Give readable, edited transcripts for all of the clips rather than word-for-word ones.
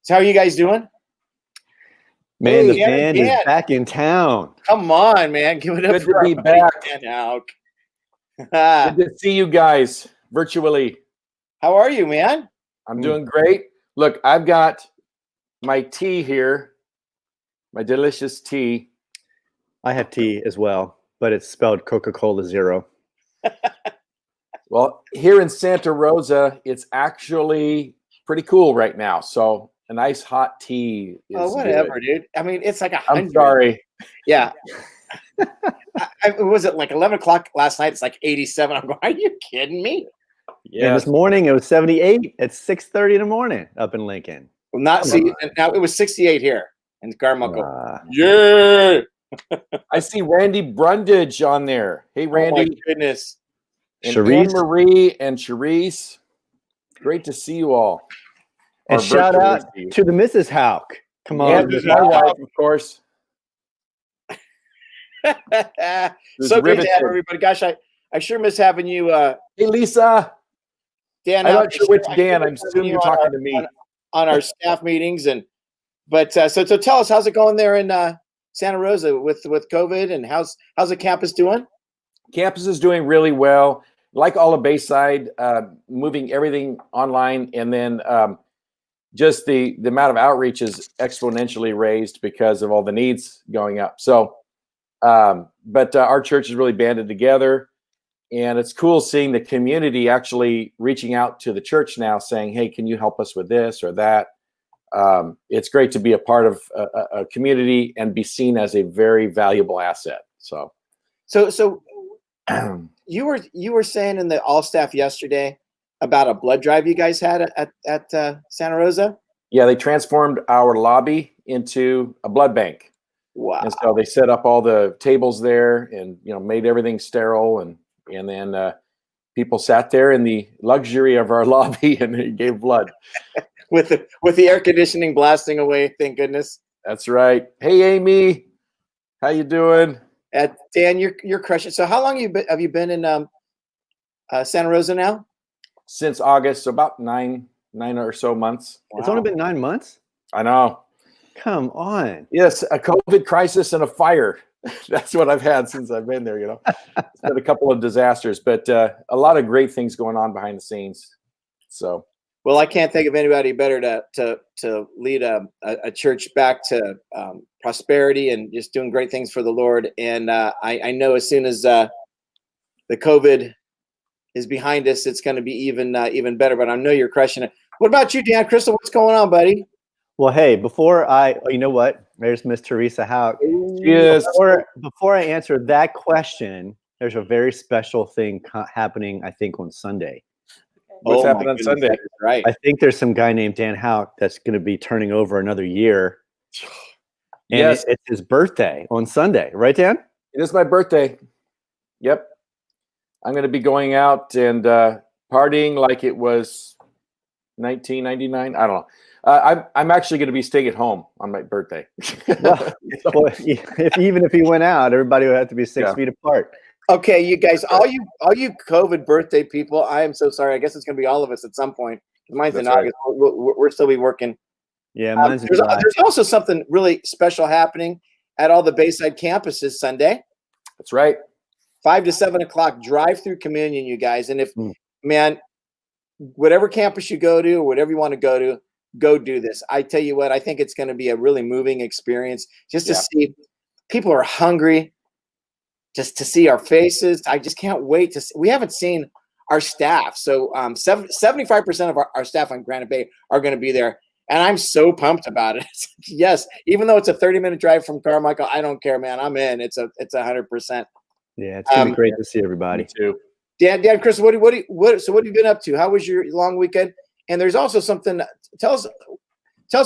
So how are you guys doing? Man, the band is back in town. Come on, man. Give it up for Good to be back. Dan Houk. Good to see you guys virtually. How are you, man? I'm doing great. Look, I've got my tea here, my delicious tea. I have tea as well, but it's spelled Coca-Cola Zero. Well, here in Santa Rosa, it's actually pretty cool right now. So a nice hot tea is whatever, good. dude. I mean, it's like 100. I'm sorry. Yeah. Was it like 11 o'clock last night? It's like 87. I'm going, are you kidding me? Yeah. And this morning it was 78 at 6:30 in the morning up in Lincoln. Well, now it was 68 here in Carmichael. Yeah. I see Randy Brundage on there. Hey, Randy. Oh my goodness. And Anne-Marie and Charisse. Great to see you all. And shout out to the Mrs. Houk. Come on. Yeah, my wife, of course. So great to have everybody. Gosh, I sure miss having you. Hey, Lisa. Dan, I'm not sure which Dan. I'm assuming you're talking to me. On our staff meetings. So tell us, how's it going there in Santa Rosa with COVID, and how's the campus doing? Campus is doing really well. Like all of Bayside, moving everything online, and then just the amount of outreach is exponentially raised because of all the needs going up. So, but our church is really banded together, and it's cool seeing the community actually reaching out to the church now, saying, "Hey, can you help us with this or that?" It's great to be a part of a community and be seen as a very valuable asset. So. You were saying in the all staff yesterday about a blood drive you guys had at Santa Rosa? Yeah, they transformed our lobby into a blood bank. Wow. And so they set up all the tables there and, made everything sterile. And then people sat there in the luxury of our lobby and they gave blood. with the air conditioning blasting away, thank goodness. That's right. Hey, Amy, how you doing? Dan, you're crushing. So how long have you been in Santa Rosa now? Since August, so about nine or so months. Wow. It's only been 9 months? I know. Come on. Yes, a COVID crisis and a fire. That's what I've had since I've been there, It's been a couple of disasters, but a lot of great things going on behind the scenes. So. Well, I can't think of anybody better to lead a church back to prosperity and just doing great things for the Lord. And I know as soon as the COVID is behind us, it's going to be even better. But I know you're crushing it. What about you, Dan? Crystal, what's going on, buddy? Well, hey, you know what? There's Miss Teresa Houk. Yes. Before I answer that question, there's a very special thing happening, I think, on Sunday. What's happening on Sunday? Right. I think there's some guy named Dan Houk that's going to be turning over another year. And yes. It's his birthday on Sunday. Right, Dan? It is my birthday. Yep. I'm going to be going out and partying like it was 1999. I don't know. I'm actually going to be staying at home on my birthday. Well, even if he went out, everybody would have to be 6 feet apart. Okay, you guys, all you COVID birthday people, I am so sorry. I guess it's going to be all of us at some point. Mine's in August. We're still be working. Yeah, mine's there's also something really special happening at all the Bayside campuses Sunday. That's right. 5 to 7 o'clock drive-through communion, you guys. And if, man, whatever campus you go to or whatever you want to go do this. I tell you what, I think it's going to be a really moving experience just to see people are hungry. Just to see our faces. I just can't wait to see. We haven't seen our staff. So 75% of our staff on Granite Bay are going to be there. And I'm so pumped about it. Yes. Even though it's a 30-minute drive from Carmichael, I don't care, man. I'm in. It's 100%. Yeah. It's going to be great to see everybody too. Dan, Chris, what have you been up to? How was your long weekend? And there's also something, tell us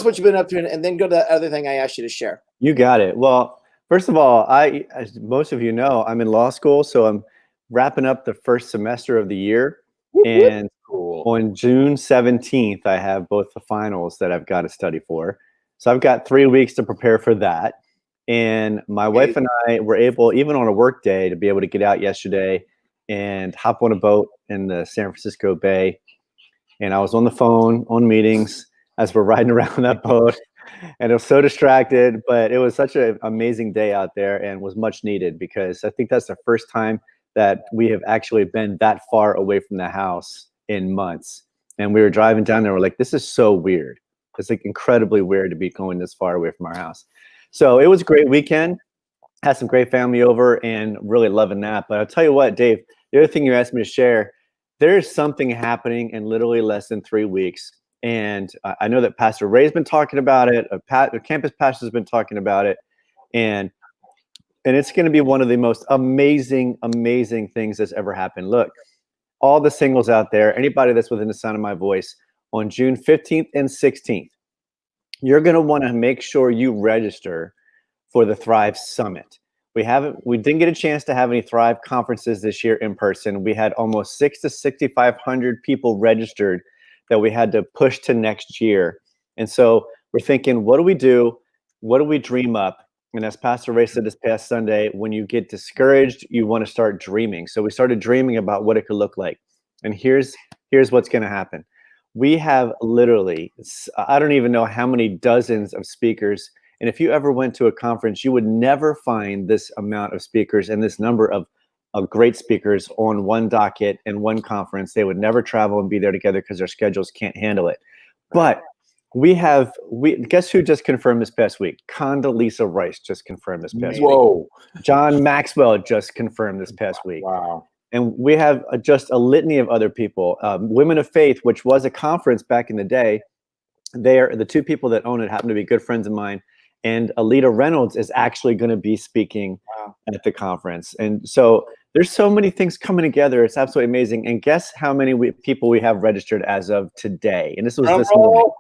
what you've been up to and then go to the other thing I asked you to share. You got it. Well, first of all, as most of you know, I'm in law school, so I'm wrapping up the first semester of the year. And on June 17th, I have both the finals that I've got to study for. So I've got 3 weeks to prepare for that. And my wife and I were able, even on a work day, to be able to get out yesterday and hop on a boat in the San Francisco Bay. And I was on the phone, on meetings. as we're riding around that boat. And I was so distracted, but it was such an amazing day out there and was much needed, because I think that's the first time that we have actually been that far away from the house in months. And we were driving down there, we're like, this is so weird. It's like incredibly weird to be going this far away from our house. So it was a great weekend. Had some great family over and really loving that. But I'll tell you what, Dave, the other thing you asked me to share, there's something happening in literally less than 3 weeks. And I know that Pastor Ray's been talking about it. The campus pastor's been talking about it. And it's going to be one of the most amazing, amazing things that's ever happened. Look, all the singles out there, anybody that's within the sound of my voice, on June 15th and 16th, you're going to want to make sure you register for the Thrive Summit. We didn't get a chance to have any Thrive conferences this year in person. We had almost 600 to 6,500 people registered that we had to push to next year. And so we're thinking, what do we do? What do we dream up? And as Pastor Ray said this past Sunday, when you get discouraged, you want to start dreaming. So we started dreaming about what it could look like. And here's what's going to happen. We have literally, I don't even know how many dozens of speakers. And if you ever went to a conference, you would never find this amount of speakers and this number of great speakers on one docket and one conference. They would never travel and be there together because their schedules can't handle it. But guess who just confirmed this past week? Condoleezza Rice just confirmed this past week. John Maxwell just confirmed this past week. Wow. And we have just a litany of other people. Women of Faith, which was a conference back in the day. The two people that own it happen to be good friends of mine. And Alita Reynolds is actually going to be speaking at the conference. And so there's so many things coming together. It's absolutely amazing. And guess how many people we have registered as of today? And this was this morning.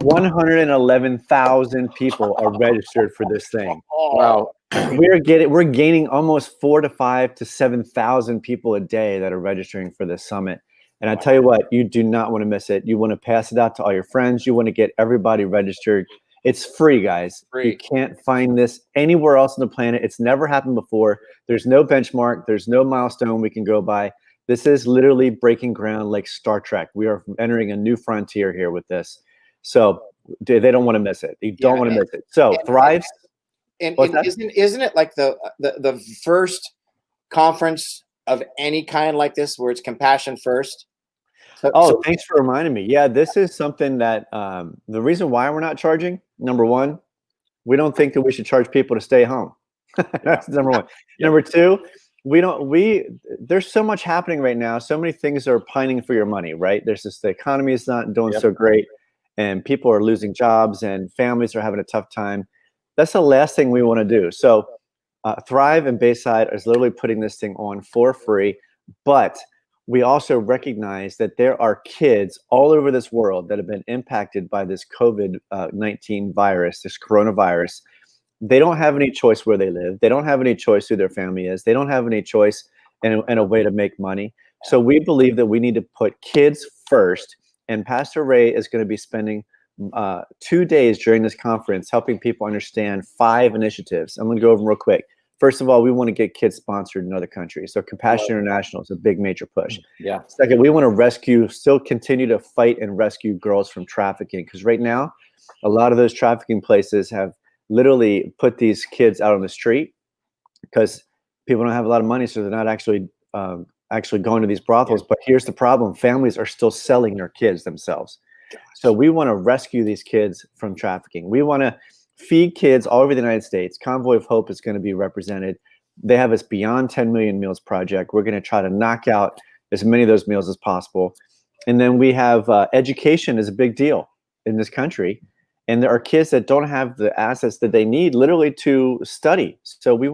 111,000 people are registered for this thing. Wow. We're gaining almost 4,000 to 5,000 to 7,000 people a day that are registering for this summit. And I tell you what, you do not want to miss it. You want to pass it out to all your friends. You want to get everybody registered. It's free, guys. Free. You can't find this anywhere else on the planet. It's never happened before. There's no benchmark. There's no milestone we can go by. This is literally breaking ground like Star Trek. We are entering a new frontier here with this. So they don't want to miss it. You don't want to miss it. So Thrive. And isn't it like the first conference of any kind like this where it's compassion first? Thanks for reminding me. Yeah, this is something that the reason why we're not charging, number one, we don't think that we should charge people to stay home. That's number one. Number two, there's so much happening right now. So many things are pining for your money, right? The economy is not doing so great, and people are losing jobs and families are having a tough time. That's the last thing we want to do. So Thrive and Bayside is literally putting this thing on for free, but we also recognize that there are kids all over this world that have been impacted by this COVID-19 virus, this coronavirus. They don't have any choice where they live. They don't have any choice who their family is. They don't have any choice in a way to make money. So we believe that we need to put kids first. And Pastor Ray is going to be spending 2 days during this conference helping people understand 5 initiatives. I'm going to go over them real quick. First of all, we want to get kids sponsored in other countries. So Compassion International is a big major push. Yeah. Second, we want to still continue to fight and rescue girls from trafficking. Because right now, a lot of those trafficking places have literally put these kids out on the street because people don't have a lot of money. So they're not actually going to these brothels. But here's the problem. Families are still selling their kids themselves. So we want to rescue these kids from trafficking. We want to feed kids all over the United States. Convoy of Hope is going to be represented. They have this Beyond 10 Million Meals project. We're going to try to knock out as many of those meals as possible. And then we have education is a big deal in this country. And there are kids that don't have the assets that they need literally to study. So we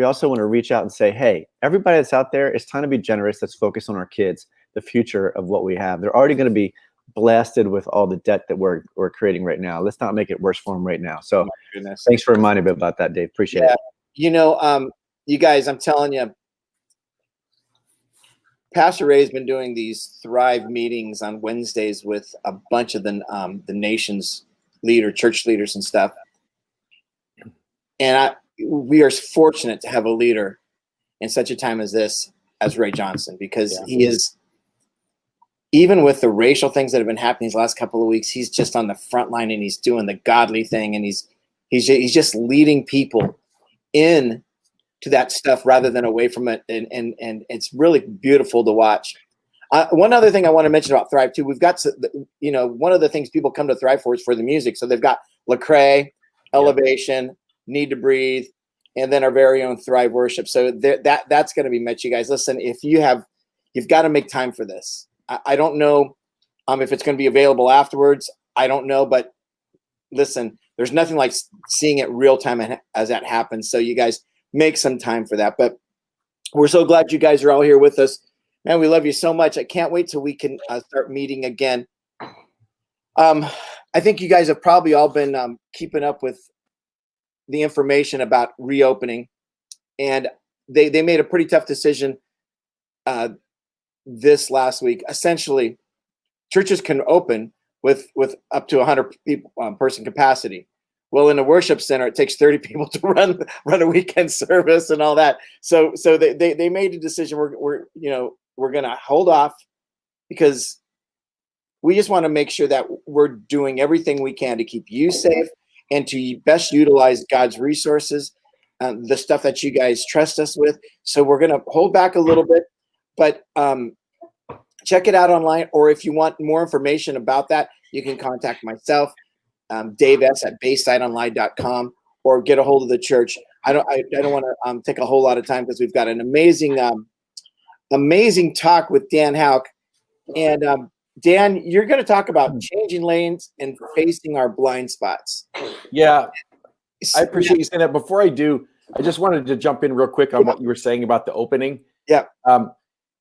also want to reach out and say, hey, everybody that's out there, it's time to be generous. Let's focus on our kids, the future of what we have. They're already going to be blasted with all the debt that we're creating right now. Let's not make it worse for them right now. So thanks for reminding me about that, Dave. Appreciate it. You know, you guys, I'm telling you, Pastor Ray's been doing these Thrive meetings on Wednesdays with a bunch of the nation's church leaders and stuff. And we are fortunate to have a leader in such a time as this as Ray Johnson, because he even with the racial things that have been happening these last couple of weeks, he's just on the front line and he's doing the godly thing, and he's just leading people in to that stuff rather than away from it, and it's really beautiful to watch. One other thing I want to mention about Thrive too, we've got, one of the things people come to Thrive for is for the music. So they've got Lecrae, Elevation, Need to Breathe, and then our very own Thrive Worship. So that's going to be met. You guys, listen, if you've got to make time for this. I don't know if it's going to be available afterwards. I don't know, but listen, there's nothing like seeing it real time as that happens. So you guys make some time for that. But we're so glad you guys are all here with us. Man, we love you so much. I can't wait till we can start meeting again. I think you guys have probably all been keeping up with the information about reopening, and they made a pretty tough decision this last week. Essentially, churches can open with up to 100 people person capacity. Well, in a worship center, it takes 30 people to run a weekend service and all that. So they made a decision. We're going to hold off because we just want to make sure that we're doing everything we can to keep you safe and to best utilize God's resources, the stuff that you guys trust us with. So we're going to hold back a little bit, but check it out online. Or if you want more information about that, you can contact myself, Dave S. at BaysideOnline.com, or get a hold of the church. I don't want to take a whole lot of time because we've got an amazing talk with Dan Houk. And Dan, you're going to talk about changing lanes and facing our blind spots. Yeah, I appreciate you saying that. Before I do, I just wanted to jump in real quick on what you were saying about the opening. Yeah.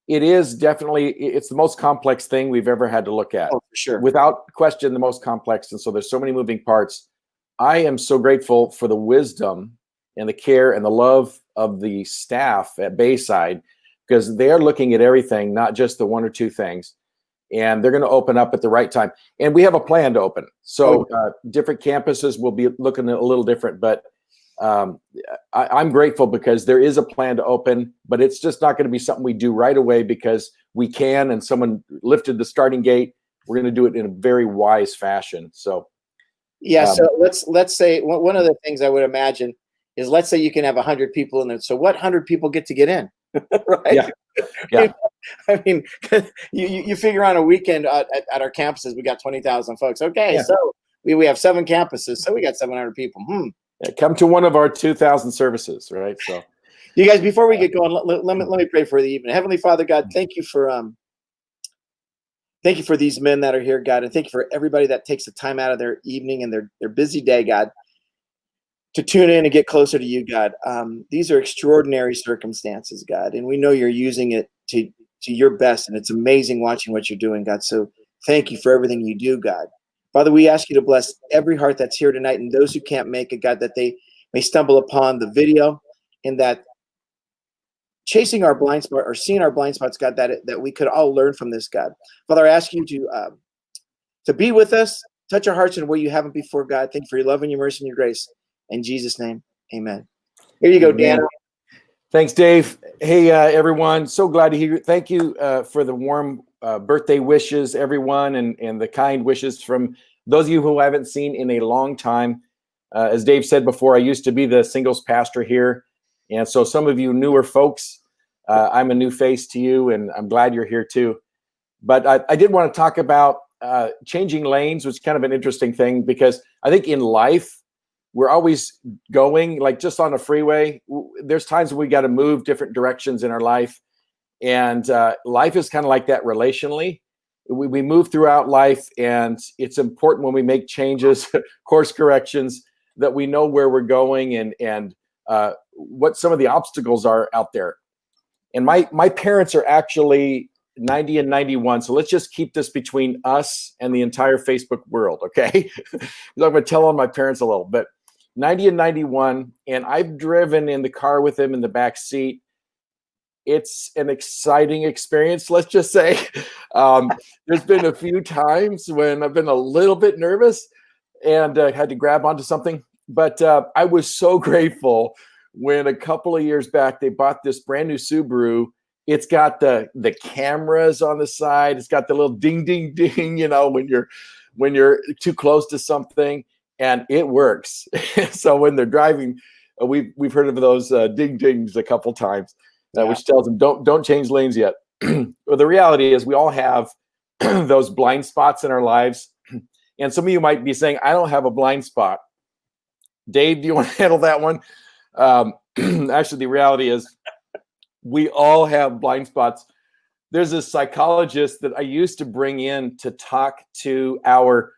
It is definitely, it's the most complex thing we've ever had to look at. Oh, for sure. Without question, the most complex. And so there's so many moving parts. I am so grateful for the wisdom and the care and the love of the staff at Bayside, because they're looking at everything, not just the one or two things. And they're going to open up at the right time. And we have a plan to open. So different campuses will be looking a little different, but I'm grateful because there is a plan to open, but it's just not going to be something we do right away because we can, and someone lifted the starting gate. We're going to do it in a very wise fashion. So, yeah. So let's say one of the things I would imagine is, let's say you can have 100 people in there. So what 100 people get to get in? Right? Yeah. I mean, you figure on a weekend at our campuses, we got 20,000 folks. Okay. Yeah. So we have 7 campuses. So we got 700 people. Yeah, come to one of our 2,000 services, right? So, you guys, before we get going, let me pray for the evening. Heavenly Father, God, thank you for these men that are here, God, and thank you for everybody that takes the time out of their evening and their busy day, God, to tune in and get closer to you, God. These are extraordinary circumstances, God, and we know you're using it to your best, and it's amazing watching what you're doing, God. So thank you for everything you do, God. Father, we ask you to bless every heart that's here tonight, and those who can't make it, God, that they may stumble upon the video, and that chasing our blind spot or seeing our blind spots, God, that we could all learn from this, God. Father, I ask you to be with us, touch our hearts in a way you haven't before, God. Thank you for your love and your mercy and your grace. In Jesus' name, amen. Here you go, Dan. Thanks, Dave. Hey, everyone. So glad to hear you. Thank you for the warm birthday wishes, everyone, and the kind wishes from those of you who I haven't seen in a long time. As Dave said before, I used to be the singles pastor here. And so some of you newer folks, I'm a new face to you, and I'm glad you're here too. But I did want to talk about changing lanes, which is kind of an interesting thing, because I think in life, we're always going, like just on a freeway. There's times when we got to move different directions in our life. And life is kind of like that relationally. We move throughout life, and it's important when we make changes, course corrections, that we know where we're going and what some of the obstacles are out there. And my parents are actually 90 and 91. So let's just keep this between us and the entire Facebook world, okay? I'm going to tell on my parents a little bit. 90 and 91, and I've driven in the car with them in the back seat. It's an exciting experience, let's just say. There's been a few times when I've been a little bit nervous and had to grab onto something. But I was so grateful when a couple of years back, they bought this brand new Subaru, It's got the cameras on the side. It's got the little ding, ding, ding, when you're too close to something, and it works. So when they're driving, we've heard of those ding dings a couple times, which tells them don't change lanes yet. Well, the reality is we all have those blind spots in our lives. And some of you might be saying, I don't have a blind spot. Dave, do you want to handle that one? Actually, the reality is we all have blind spots. There's a psychologist that I used to bring in to talk to our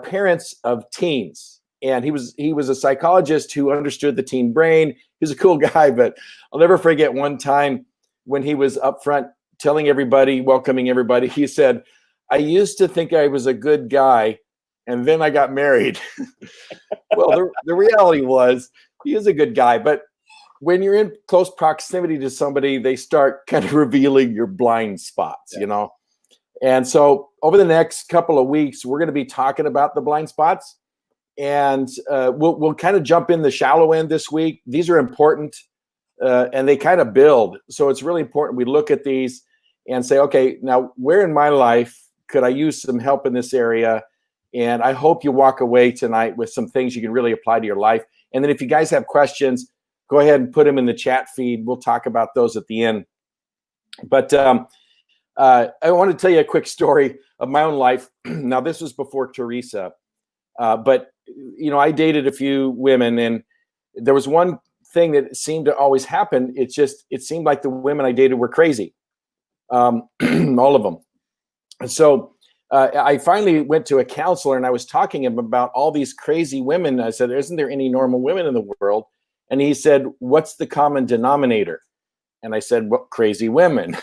parents of teens. And he was a psychologist who understood the teen brain. He's a cool guy, but I'll never forget one time when he was up front telling everybody, welcoming everybody. He said, I used to think I was a good guy, and then I got married. Well, the reality was he is a good guy, but when you're in close proximity to somebody, they start kind of revealing your blind spots, And so over the next couple of weeks, we're going to be talking about the blind spots, and we'll kind of jump in the shallow end this week. These are important, and they kind of build. So it's really important we look at these and say, okay, now where in my life could I use some help in this area? And I hope you walk away tonight with some things you can really apply to your life. And then if you guys have questions, go ahead and put them in the chat feed. We'll talk about those at the end. But I want to tell you a quick story of my own life. Now, this was before Teresa. But, I dated a few women, and there was one thing that seemed to always happen. It seemed like the women I dated were crazy. All of them. And so I finally went to a counselor, and I was talking to him about all these crazy women. I said, isn't there any normal women in the world? And he said, what's the common denominator? And I said, well, crazy women.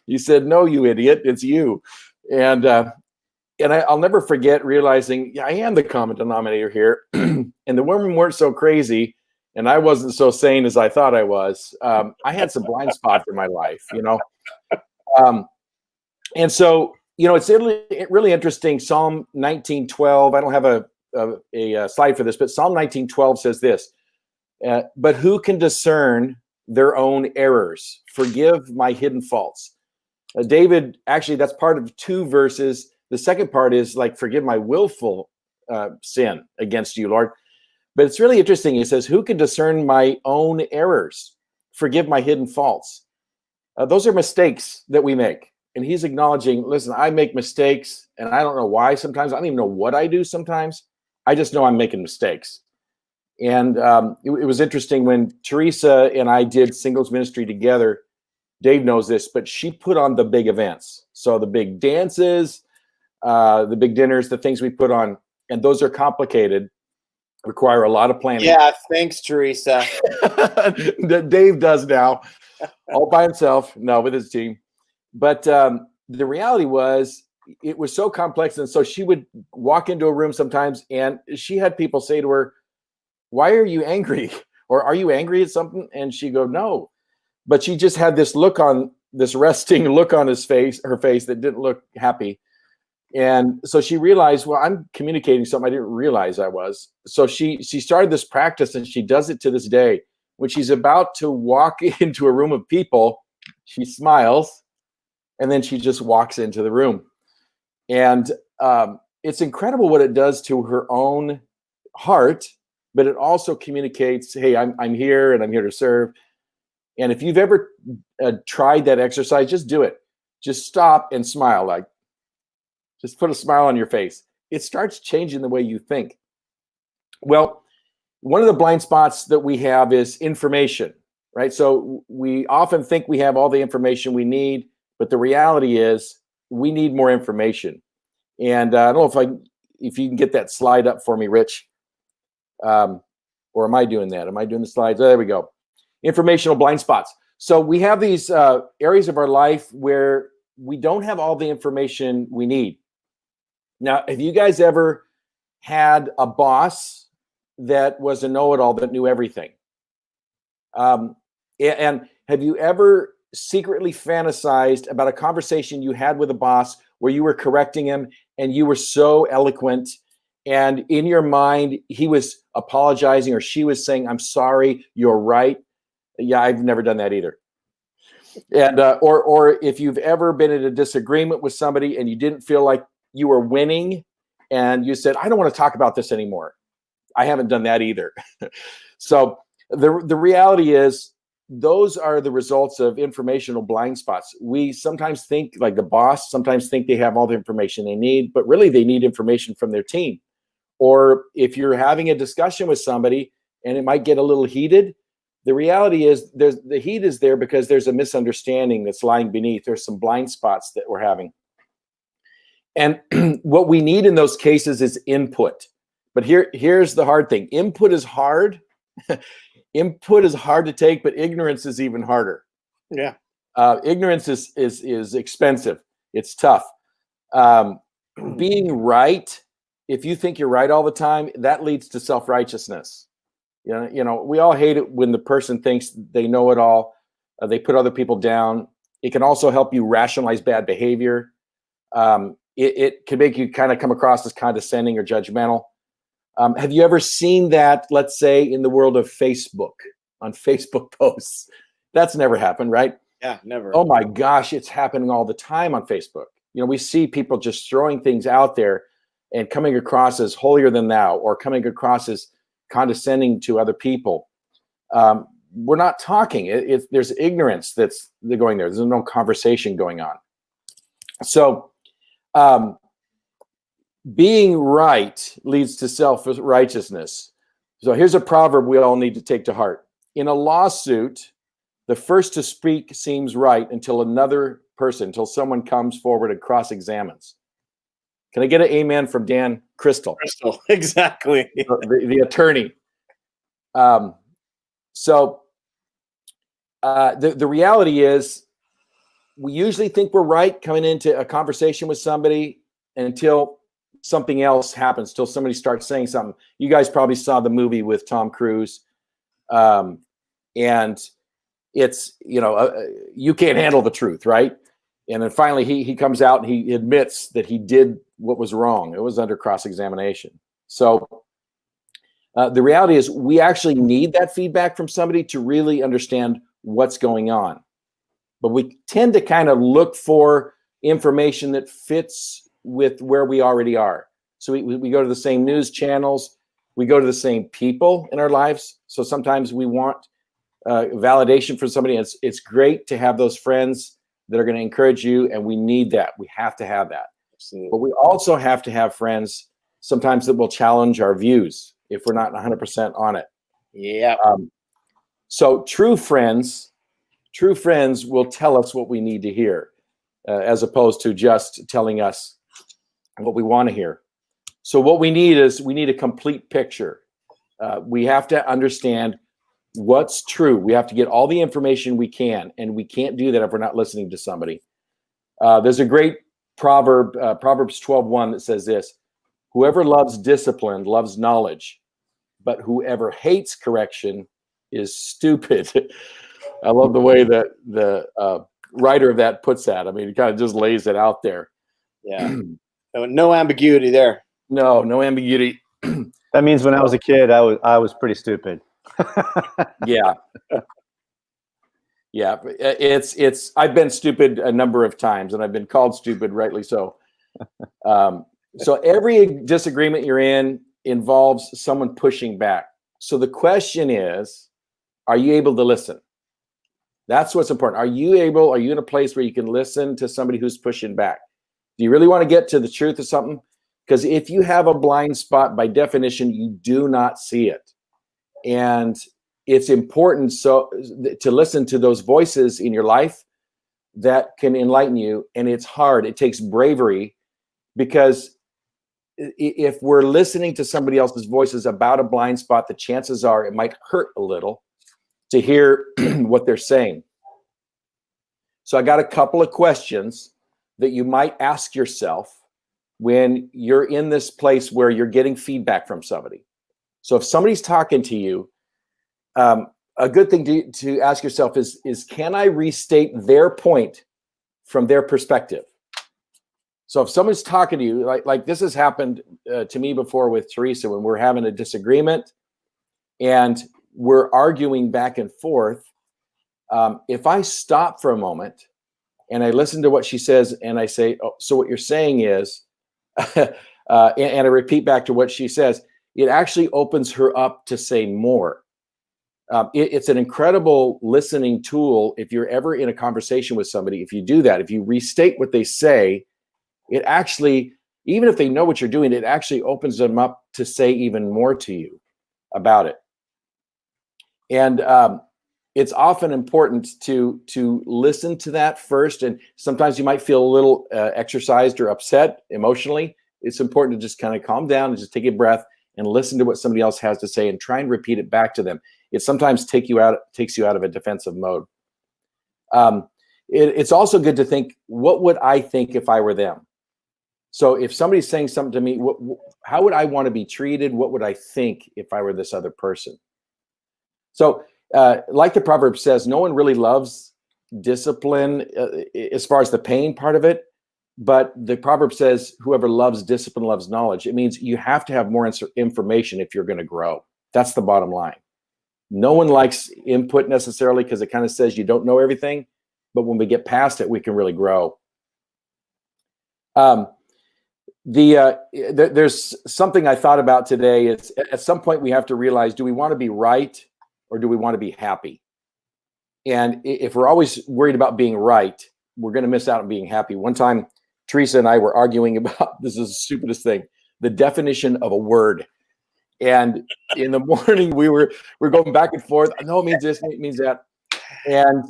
He said, no, you idiot, it's you. And I'll never forget realizing, I am the common denominator here. And the women weren't so crazy, and I wasn't so sane as I thought I was. I had some blind spots in my life, and so, it's really interesting. Psalm 19:12. I don't have a slide for this, but Psalm 19:12 says this, but who can discern their own errors? Forgive my hidden faults. David, actually, that's part of 2 verses. The second part is like, forgive my willful sin against you, Lord. But it's really interesting. He says, who can discern my own errors? Forgive my hidden faults. Those are mistakes that we make. And he's acknowledging, listen, I make mistakes, and I don't know why sometimes. I don't even know what I do sometimes. I just know I'm making mistakes. And it was interesting when Teresa and I did singles ministry together. Dave knows this, but she put on the big events. So the big dances, the big dinners, the things we put on, and those are complicated, require a lot of planning. Yeah, thanks, Teresa. Dave does now, all by himself, no, with his team. But the reality was, it was so complex. And so she would walk into a room sometimes, and she had people say to her, why are you angry? Or are you angry at something? And she'd go, no. But she just had this resting look on her face that didn't look happy. And so she realized, well, I'm communicating something I didn't realize I was. So she started this practice, and she does it to this day. When she's about to walk into a room of people, she smiles, and then she just walks into the room. And it's incredible what it does to her own heart, but it also communicates, hey, I'm here, and I'm here to serve. And if you've ever tried that exercise, just do it. Just stop and smile. Just put a smile on your face. It starts changing the way you think. Well, one of the blind spots that we have is information, right? So we often think we have all the information we need, but the reality is we need more information. And I don't know if you can get that slide up for me, Rich. Or am I doing that? Am I doing the slides? Oh, there we go. Informational blind spots. So we have these areas of our life where we don't have all the information we need. Now, have you guys ever had a boss that was a know-it-all that knew everything? And have you ever secretly fantasized about a conversation you had with a boss where you were correcting him and you were so eloquent, and in your mind, he was apologizing or she was saying, I'm sorry, you're right? Yeah, I've never done that either. And or if you've ever been in a disagreement with somebody and you didn't feel like you were winning, and you said, I don't want to talk about this anymore. I haven't done that either. So the reality is, those are the results of informational blind spots. We sometimes think, like the boss, sometimes think they have all the information they need, but really they need information from their team. Or if you're having a discussion with somebody and it might get a little heated, the reality is the heat is there because there's a misunderstanding that's lying beneath. There's some blind spots that we're having. And what we need in those cases is input. But here's the hard thing. Input is hard. Input is hard to take, but ignorance is even harder. Yeah. Ignorance is expensive. It's tough. Being right, if you think you're right all the time, that leads to self-righteousness. You know, we all hate it when the person thinks they know it all. They put other people down. It can also help you rationalize bad behavior. It can make you kind of come across as condescending or judgmental. Have you ever seen that, let's say, in the world of Facebook, on Facebook posts? That's never happened, right? Yeah, never. Oh my gosh, it's happening all the time on Facebook. You know, we see people just throwing things out there and coming across as holier than thou, or coming across as condescending to other people. We're not talking. There's ignorance that's going there. There's no conversation going on. So being right leads to self-righteousness. So here's a proverb we all need to take to heart. In a lawsuit, the first to speak seems right until until someone comes forward and cross-examines. Can I get an amen from Dan Crystal? Crystal, exactly. The attorney. The reality is, we usually think we're right coming into a conversation with somebody until something else happens, till somebody starts saying something. You guys probably saw the movie with Tom Cruise, and it's, you can't handle the truth, right? And then finally he comes out and he admits that he did what was wrong. It was under cross-examination. So the reality is, we actually need that feedback from somebody to really understand what's going on. But we tend to kind of look for information that fits with where we already are. So we go to the same news channels, we go to the same people in our lives. So sometimes we want validation from somebody. It's great to have those friends that are going to encourage you, and we need that. We have to have that. Absolutely. But we also have to have friends sometimes that will challenge our views if we're not 100% on it. Yeah. So true friends will tell us what we need to hear, as opposed to just telling us what we want to hear. So what we need a complete picture. We have to understand what's true. We have to get all the information we can, and we can't do that if we're not listening to somebody. There's a great proverb, Proverbs 12:1, that says this: whoever loves discipline loves knowledge, but whoever hates correction is stupid. I love the way that the writer of that puts that. I mean, he kind of just lays it out there. Yeah. No ambiguity there. No ambiguity. That means when I was a kid, I was pretty stupid. Yeah. Yeah. It's I've been stupid a number of times, and I've been called stupid, rightly so. So every disagreement you're in involves someone pushing back. So the question is, are you able to listen? That's what's important. Are you in a place where you can listen to somebody who's pushing back? Do you really want to get to the truth of something? Because if you have a blind spot, by definition, you do not see it. And it's important to listen to those voices in your life that can enlighten you. And it's hard. It takes bravery, because if we're listening to somebody else's voices about a blind spot, the chances are it might hurt a little to hear what they're saying. So I got a couple of questions that you might ask yourself when you're in this place where you're getting feedback from somebody. So if somebody's talking to you, a good thing to ask yourself is can I restate their point from their perspective? So if someone's talking to you, like this has happened to me before with Teresa, when we're having a disagreement and we're arguing back and forth, If I stop for a moment and I listen to what she says and I say, oh, so what you're saying is, and I repeat back to what she says, it actually opens her up to say more. It's an incredible listening tool. If you're ever in a conversation with somebody, if you do that, if you restate what they say, it actually, even if they know what you're doing, it actually opens them up to say even more to you about it. And it's often important to listen to that first. And sometimes you might feel a little exercised or upset emotionally. It's important to just kind of calm down and just take a breath and listen to what somebody else has to say and try and repeat it back to them. It sometimes takes you out of a defensive mode. It's also good to think, what would I think if I were them? So if somebody's saying something to me, how would I want to be treated? What would I think if I were this other person? So like the proverb says, no one really loves discipline as far as the pain part of it. But the proverb says, whoever loves discipline loves knowledge. It means you have to have more information if you're going to grow. That's the bottom line. No one likes input necessarily because it kind of says you don't know everything. But when we get past it, we can really grow. There's something I thought about today. Is at some point we have to realize, do we want to be right or do we want to be happy? And if we're always worried about being right, we're going to miss out on being happy. One time, Teresa and I were arguing about, this is the stupidest thing, the definition of a word. And in the morning, we're going back and forth. No, it means this, it means that. And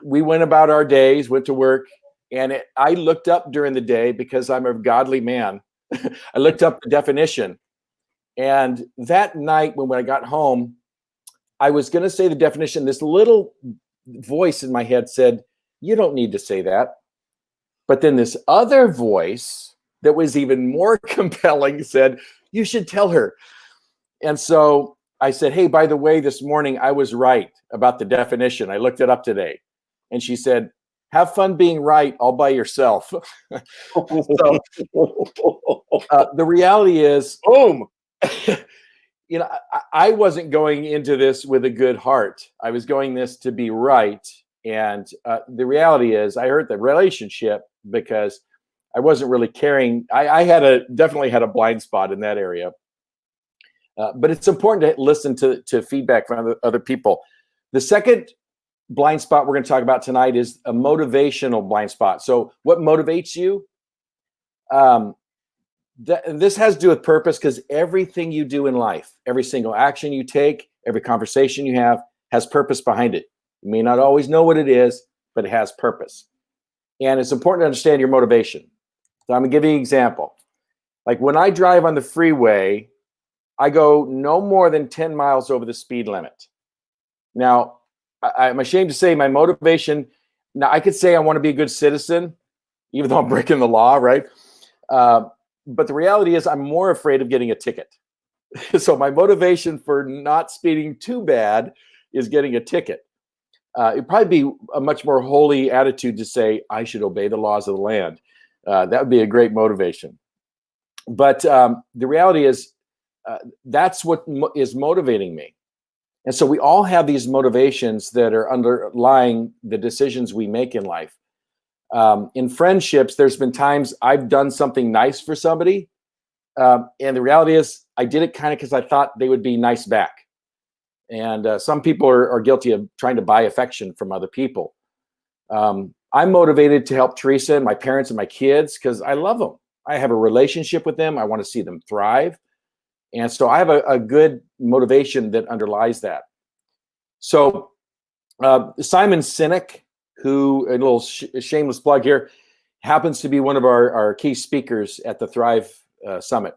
we went about our days, went to work. And I looked up during the day, because I'm a godly man, I looked up the definition. And that night when I got home, I was going to say the definition. This little voice in my head said, you don't need to say that. But then this other voice that was even more compelling said, you should tell her. And so I said, hey, by the way, this morning I was right about the definition. I looked it up today. And she said, have fun being right all by yourself. So the reality is, boom, I wasn't going into this with a good heart. I was going this to be right. And the reality is I hurt the relationship because I wasn't really caring. I definitely had a blind spot in that area. But it's important to listen to feedback from other people. The second blind spot we're going to talk about tonight is a motivational blind spot. So what motivates you? This has to do with purpose, because everything you do in life, every single action you take, every conversation you have has purpose behind it. You may not always know what it is, but it has purpose. And it's important to understand your motivation. So I'm going to give you an example. Like when I drive on the freeway, I go no more than 10 miles over the speed limit. Now, I'm ashamed to say my motivation, now I could say I want to be a good citizen, even though I'm breaking the law, right? But the reality is I'm more afraid of getting a ticket. So my motivation for not speeding too bad is getting a ticket. It'd probably be a much more holy attitude to say, I should obey the laws of the land. That would be a great motivation. But the reality is that's what is motivating me. And so we all have these motivations that are underlying the decisions we make in life. In friendships, there's been times I've done something nice for somebody. And the reality is I did it kind of because I thought they would be nice back. And some people are guilty of trying to buy affection from other people. I'm motivated to help Teresa and my parents and my kids because I love them. I have a relationship with them. I want to see them thrive. And so I have a good motivation that underlies that. So Simon Sinek, who, a little shameless plug here, happens to be one of our key speakers at the Thrive Summit.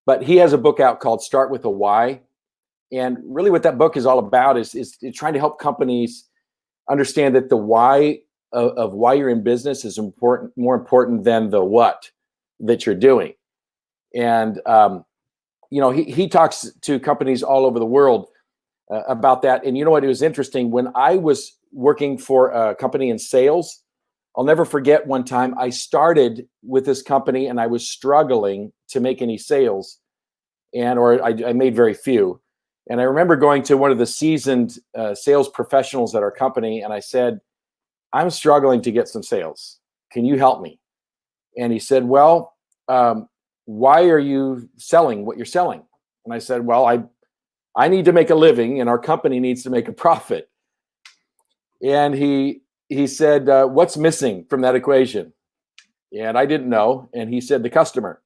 But he has a book out called Start With a Why. And really what that book is all about is trying to help companies understand that the why of why you're in business is more important than the what that you're doing. And he talks to companies all over the world about that. And you know what? It was interesting. When I was working for a company in sales, I'll never forget one time I started with this company and I was struggling to make any sales, or I made very few. And I remember going to one of the seasoned sales professionals at our company, and I said, I'm struggling to get some sales. Can you help me? And he said, well, why are you selling what you're selling? And I said, well, I need to make a living, and our company needs to make a profit. And he said, what's missing from that equation? And I didn't know. And he said, the customer.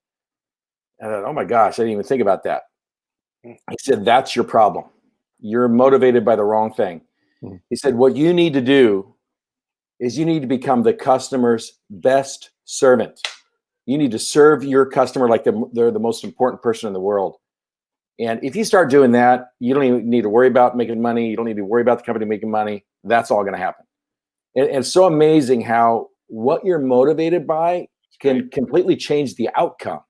And I thought, oh my gosh, I didn't even think about that. He said, that's your problem. You're motivated by the wrong thing. He said, what you need to do is you need to become the customer's best servant. You need to serve your customer like they're the most important person in the world. And if you start doing that, you don't even need to worry about making money. You don't need to worry about the company making money. That's all going to happen. And it's so amazing how what you're motivated by can completely change the outcome.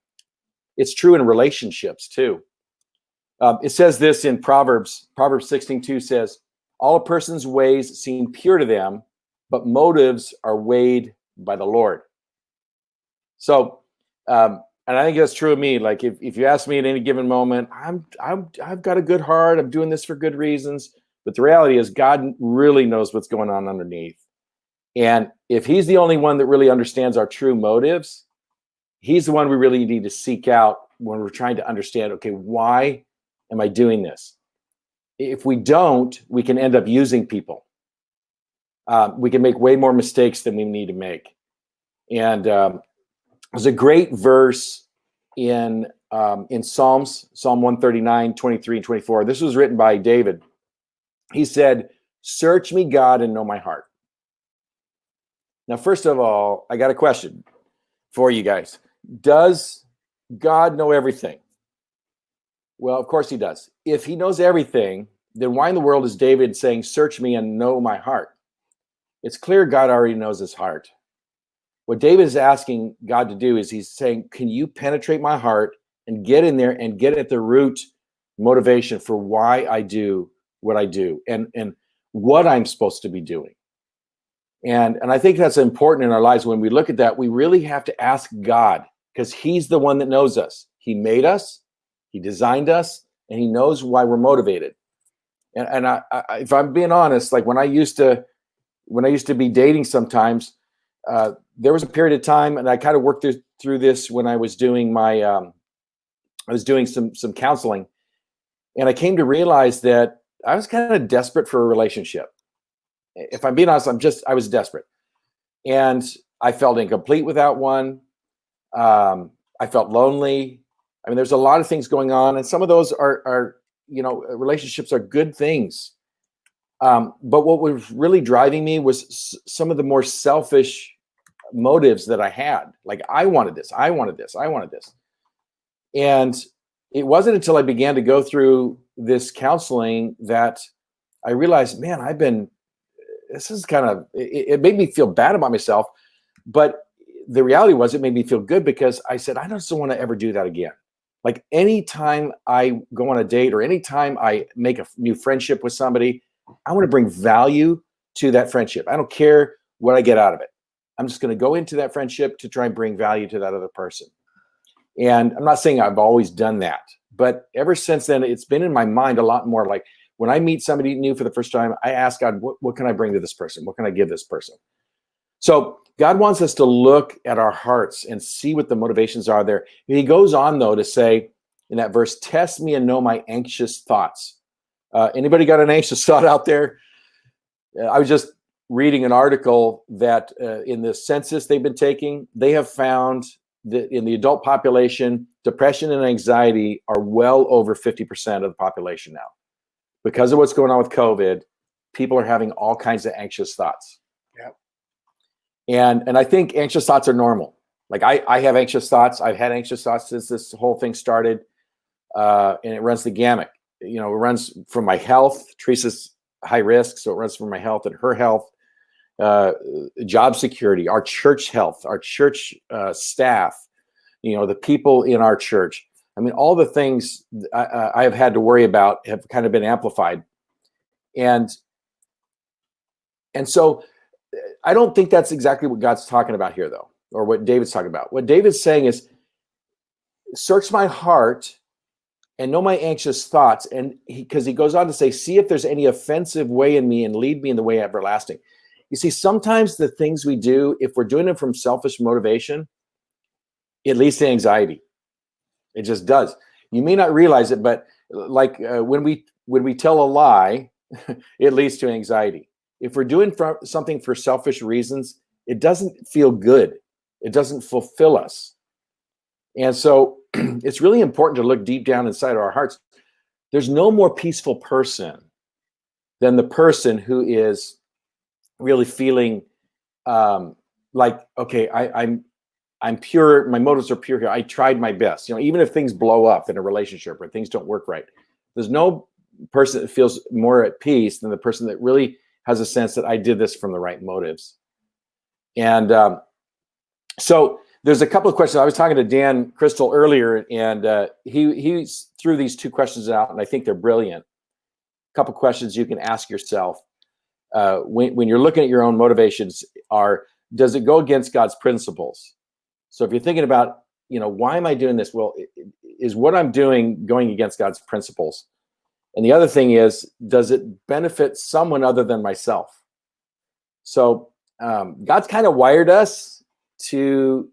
It's true in relationships too. It says this in Proverbs 16:2 says, all a person's ways seem pure to them, but motives are weighed by the Lord. So, and I think that's true of me. Like if you ask me at any given moment, I've got a good heart. I'm doing this for good reasons. But the reality is God really knows what's going on underneath. And if he's the only one that really understands our true motives, he's the one we really need to seek out when we're trying to understand, okay, why am I doing this? If we don't, we can end up using people. We can make way more mistakes than we need to make. And there's a great verse in Psalms, Psalm 139, 23 and 24. This was written by David. He said, search me, God, and know my heart. Now, first of all, I got a question for you guys. Does God know everything? Well, of course he does. If he knows everything, then why in the world is David saying, search me and know my heart? It's clear God already knows his heart. What David is asking God to do is he's saying, can you penetrate my heart and get in there and get at the root motivation for why I do what I do and what I'm supposed to be doing? And I think that's important in our lives. When we look at that, we really have to ask God, because he's the one that knows us. He made us, he designed us, and he knows why we're motivated. And I, if I'm being honest, like when I used to be dating sometimes, there was a period of time, and I kind of worked through this when I was doing my, I was doing some counseling, and I came to realize that I was kind of desperate for a relationship. If I'm being honest, I was desperate, and I felt incomplete without one. I felt lonely. I mean, there's a lot of things going on, and some of those are relationships are good things. But what was really driving me was some of the more selfish motives that I had. Like I wanted this, I wanted this, I wanted this. And it wasn't until I began to go through this counseling that I realized, man, this is kind of, it made me feel bad about myself. But the reality was it made me feel good, because I said, I just don't want to ever do that again. Like anytime I go on a date or anytime I make a new friendship with somebody, I want to bring value to that friendship. I don't care what I get out of it. I'm just going to go into that friendship to try and bring value to that other person. And I'm not saying I've always done that, but ever since then, it's been in my mind a lot more. Like when I meet somebody new for the first time, I ask God, what can I bring to this person? What can I give this person? So God wants us to look at our hearts and see what the motivations are there. And he goes on, though, to say in that verse, test me and know my anxious thoughts. Anybody got an anxious thought out there? I was just reading an article that in the census they've been taking, they have found that in the adult population, depression and anxiety are well over 50% of the population now. Because of what's going on with COVID, people are having all kinds of anxious thoughts. And I think anxious thoughts are normal. Like I have anxious thoughts. I've had anxious thoughts since this whole thing started. And it runs the gamut. It runs from my health. Teresa's high risk, so it runs from my health and her health, job security, our church health, our church staff, the people in our church. I mean, all the things I have had to worry about have kind of been amplified. And so I don't think that's exactly what God's talking about here, though, or what David's talking about. What David's saying is, search my heart and know my anxious thoughts. And because he goes on to say, see if there's any offensive way in me and lead me in the way everlasting. You see, sometimes the things we do, if we're doing them from selfish motivation, it leads to anxiety. It just does. You may not realize it, but like when we tell a lie, it leads to anxiety. If we're doing something for selfish reasons, it doesn't feel good. It doesn't fulfill us. And so it's really important to look deep down inside of our hearts. There's no more peaceful person than the person who is really feeling like, okay, I'm pure. My motives are pure here. I tried my best. You know, even if things blow up in a relationship or things don't work right, there's no person that feels more at peace than the person that really has a sense that I did this from the right motives. And so there's a couple of questions. I was talking to Dan Crystal earlier, and he threw these two questions out, and I think they're brilliant. A couple of questions you can ask yourself when you're looking at your own motivations are, does it go against God's principles? So if you're thinking about, you know, why am I doing this? Well, is what I'm doing going against God's principles? And the other thing is, does it benefit someone other than myself? So God's kind of wired us to,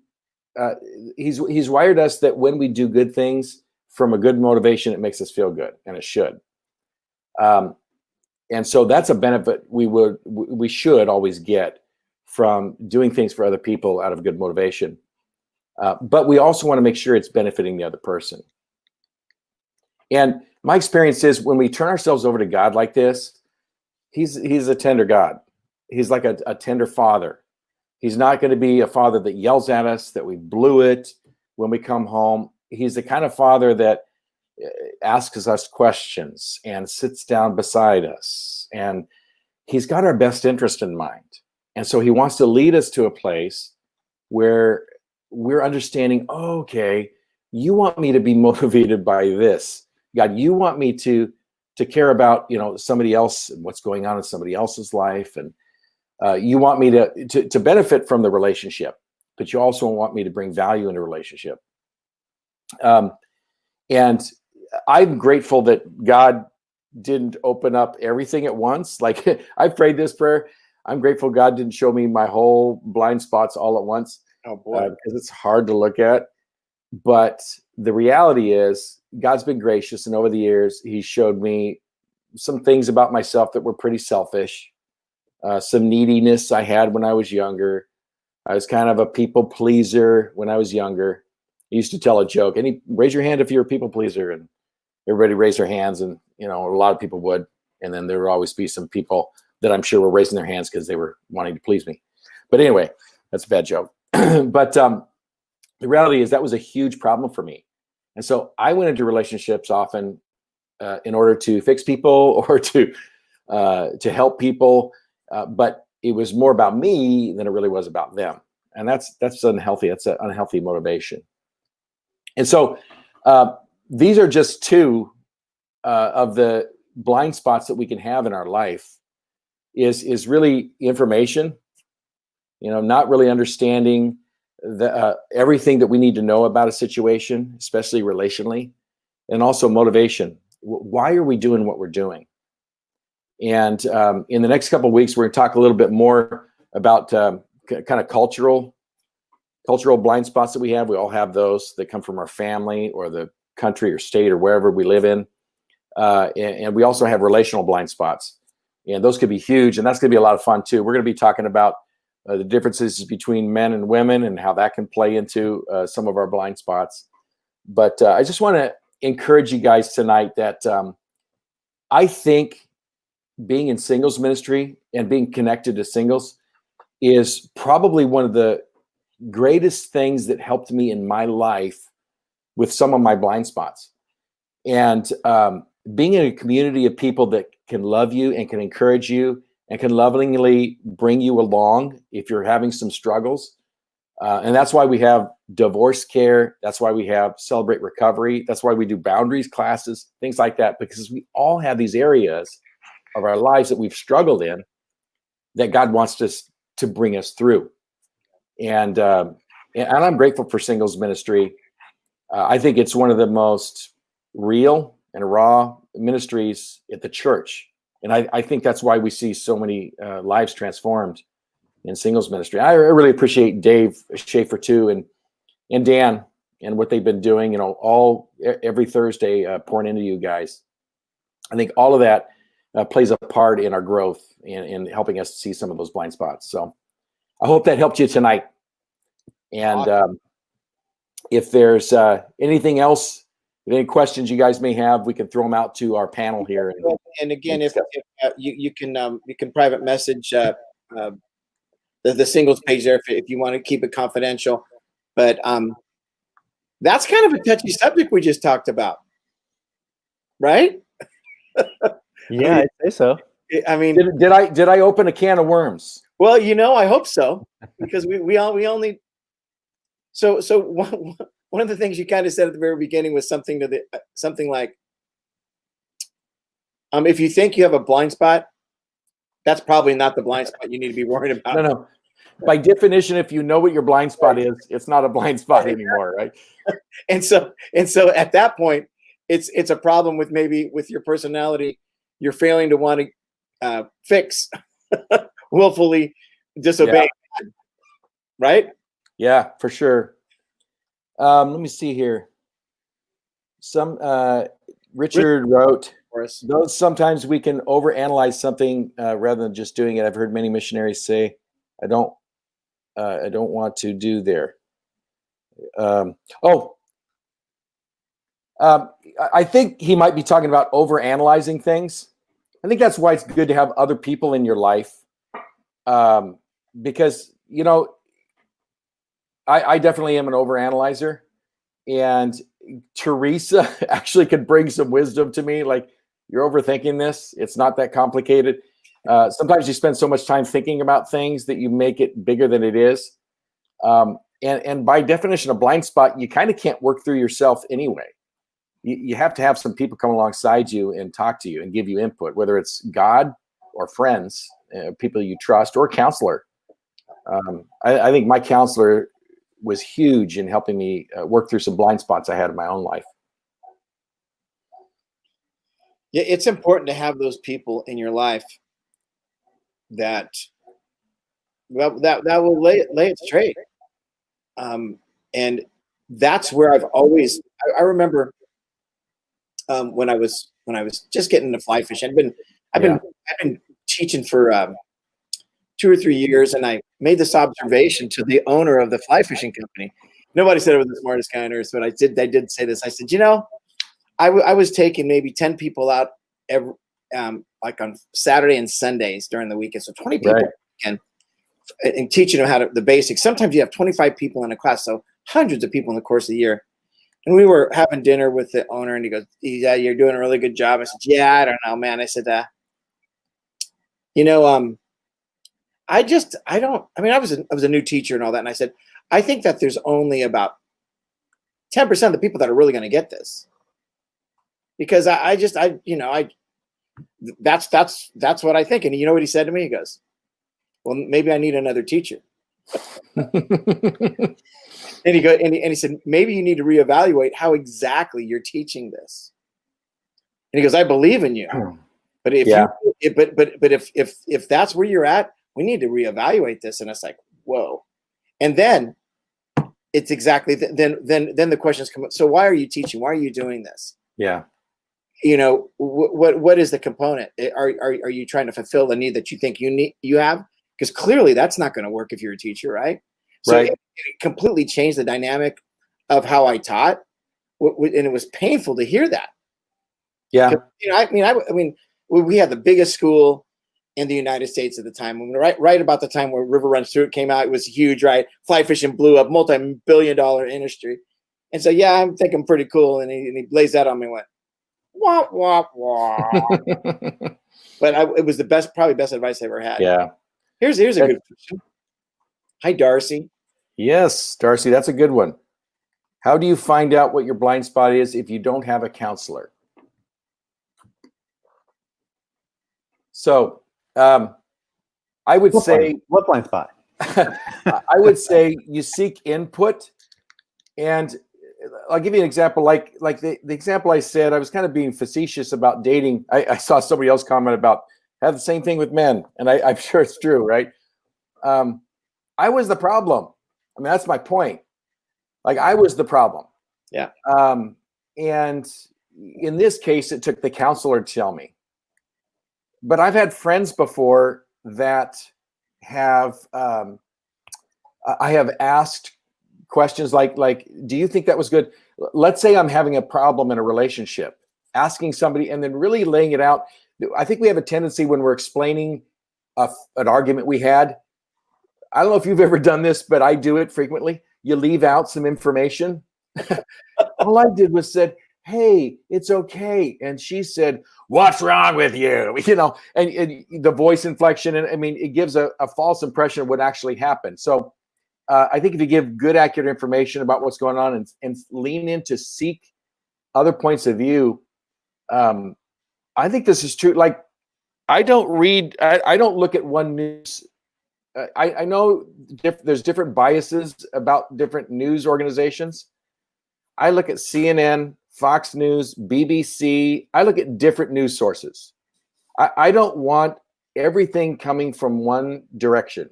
he's wired us that when we do good things from a good motivation, it makes us feel good, and it should. And so that's a benefit we should always get from doing things for other people out of good motivation. But we also want to make sure it's benefiting the other person. And my experience is when we turn ourselves over to God like this, he's a tender God. He's like a tender father. He's not going to be a father that yells at us, that we blew it when we come home. He's the kind of father that asks us questions and sits down beside us. And he's got our best interest in mind. And so he wants to lead us to a place where we're understanding, oh, okay, you want me to be motivated by this. God, you want me to care about, you know, somebody else and what's going on in somebody else's life. And you want me to benefit from the relationship, but you also want me to bring value in a relationship. And I'm grateful that God didn't open up everything at once. Like I prayed this prayer. I'm grateful God didn't show me my whole blind spots all at once. Oh boy, because it's hard to look at. But the reality is God's been gracious, and over the years, he showed me some things about myself that were pretty selfish, some neediness I had when I was younger. I was kind of a people pleaser when I was younger. I used to tell a joke, raise your hand if you're a people pleaser, and everybody raised their hands, and you know, a lot of people would. And then there would always be some people that I'm sure were raising their hands because they were wanting to please me. But anyway, that's a bad joke. But the reality is that was a huge problem for me. And so I went into relationships often in order to fix people or to help people. But it was more about me than it really was about them. And that's unhealthy. That's an unhealthy motivation. And so these are just two of the blind spots that we can have in our life is really information, you know, not really understanding everything that we need to know about a situation, especially relationally, and also motivation. Why are we doing what we're doing? And in the next couple of weeks, we're going to talk a little bit more about kind of cultural blind spots that we have. We all have those that come from our family or the country or state or wherever we live in. And we also have relational blind spots. And those could be huge. And that's going to be a lot of fun, too. We're going to be talking about the differences between men and women and how that can play into some of our blind spots. But I just want to encourage you guys tonight that I think being in singles ministry and being connected to singles is probably one of the greatest things that helped me in my life with some of my blind spots. And being in a community of people that can love you and can encourage you and can lovingly bring you along if you're having some struggles. And that's why we have divorce care. That's why we have Celebrate Recovery. That's why we do boundaries classes, things like that, because we all have these areas of our lives that we've struggled in that God wants us to bring us through. And I'm grateful for singles ministry. I think it's one of the most real and raw ministries at the church. And I think that's why we see so many lives transformed in singles ministry. I really appreciate Dave Schaefer too, and Dan and what they've been doing, every Thursday pouring into you guys. I think all of that plays a part in our growth and helping us see some of those blind spots. So I hope that helped you tonight. And if there's anything else, any questions you guys may have, we can throw them out to our panel here. And again, if you can private message the singles page there if you want to keep it confidential. But that's kind of a touchy subject we just talked about, right? Yeah, I'd say so. I mean, did I open a can of worms? Well, I hope so, because we only. So one of the things you kind of said at the very beginning was something like, if you think you have a blind spot, that's probably not the blind spot you need to be worried about. No. By definition, if you know what your blind spot is, it's not a blind spot anymore, right? And so at that point, it's a problem with your personality. You're failing to want to fix willfully disobeying, right? Yeah, for sure. Let me see here. Richard wrote, though sometimes we can overanalyze something rather than just doing it. I've heard many missionaries say, I don't want to do there. I think he might be talking about overanalyzing things. I think that's why it's good to have other people in your life, because I definitely am an overanalyzer, and Teresa actually could bring some wisdom to me. Like, you're overthinking this. It's not that complicated. Sometimes you spend so much time thinking about things that you make it bigger than it is. And by definition, a blind spot, you kind of can't work through yourself anyway. You have to have some people come alongside you and talk to you and give you input, whether it's God or friends, people you trust, or a counselor. I think my counselor was huge in helping me work through some blind spots I had in my own life. Yeah, it's important to have those people in your life that will lay it straight. And that's where I've always. I remember when I was just getting into fly fishing. I've been teaching for 2 or 3 years, and I made this observation to the owner of the fly fishing company. Nobody said I was the smartest guy on earth, but I did say this. I said, I was taking maybe 10 people out every like on Saturday and Sundays during the weekend, so 20 people and teaching them the basics. Sometimes you have 25 people in a class, so hundreds of people in the course of the year. And we were having dinner with the owner, and he goes, "Yeah, you're doing a really good job." I said, "Yeah, I don't know, man." I said, I was a new teacher and all that. And I said, I think that there's only about 10% of the people that are really going to get this, because that's what I think. And you know what he said to me? He goes, "Well, maybe I need another teacher." And he said, "Maybe you need to reevaluate how exactly you're teaching this." And he goes, "I believe in you, but if that's where you're at, we need to reevaluate this." And it's like, whoa. And then it's exactly then the questions come up. So why are you teaching? Why are you doing this? Yeah. What is the component? Are you trying to fulfill the need that you think you have? Because clearly that's not going to work if you're a teacher, right? So it completely changed the dynamic of how I taught, and it was painful to hear that. Yeah. We had the biggest school in the United States at the time. Right about the time where River Runs Through It came out, it was huge, right? Fly fishing blew up, multi-billion-dollar industry. And so, yeah, I'm thinking pretty cool. And he blazed that on me and went, wah, wah, wah. But it was probably best advice I ever had. Yeah. Here's a good question. Hi, Darcy. Yes, Darcy, that's a good one. How do you find out what your blind spot is if you don't have a counselor? So I would say what blind spot? I would say you seek input, and I'll give you an example. Like the example I said, I was kind of being facetious about dating. I saw somebody else comment about have the same thing with men, and I'm sure it's true, right? I was the problem. I mean, that's my point. Like I was the problem. Yeah. And in this case, it took the counselor to tell me. But I've had friends before that have I have asked questions like, do you think that was good? Let's say I'm having a problem in a relationship, asking somebody and then really laying it out. I think we have a tendency when we're explaining an argument we had. I don't know if you've ever done this, but I do it frequently. You leave out some information. All I did was said, hey, it's okay. And she said, what's wrong with you? You know, and the voice inflection. And I mean, it gives a false impression of what actually happened. So I think if you give good, accurate information about what's going on and lean in to seek other points of view, I think this is true. Like, I don't look at one news. I know there's different biases about different news organizations. I look at CNN, Fox News, BBC. I look at different news sources. I don't want everything coming from one direction.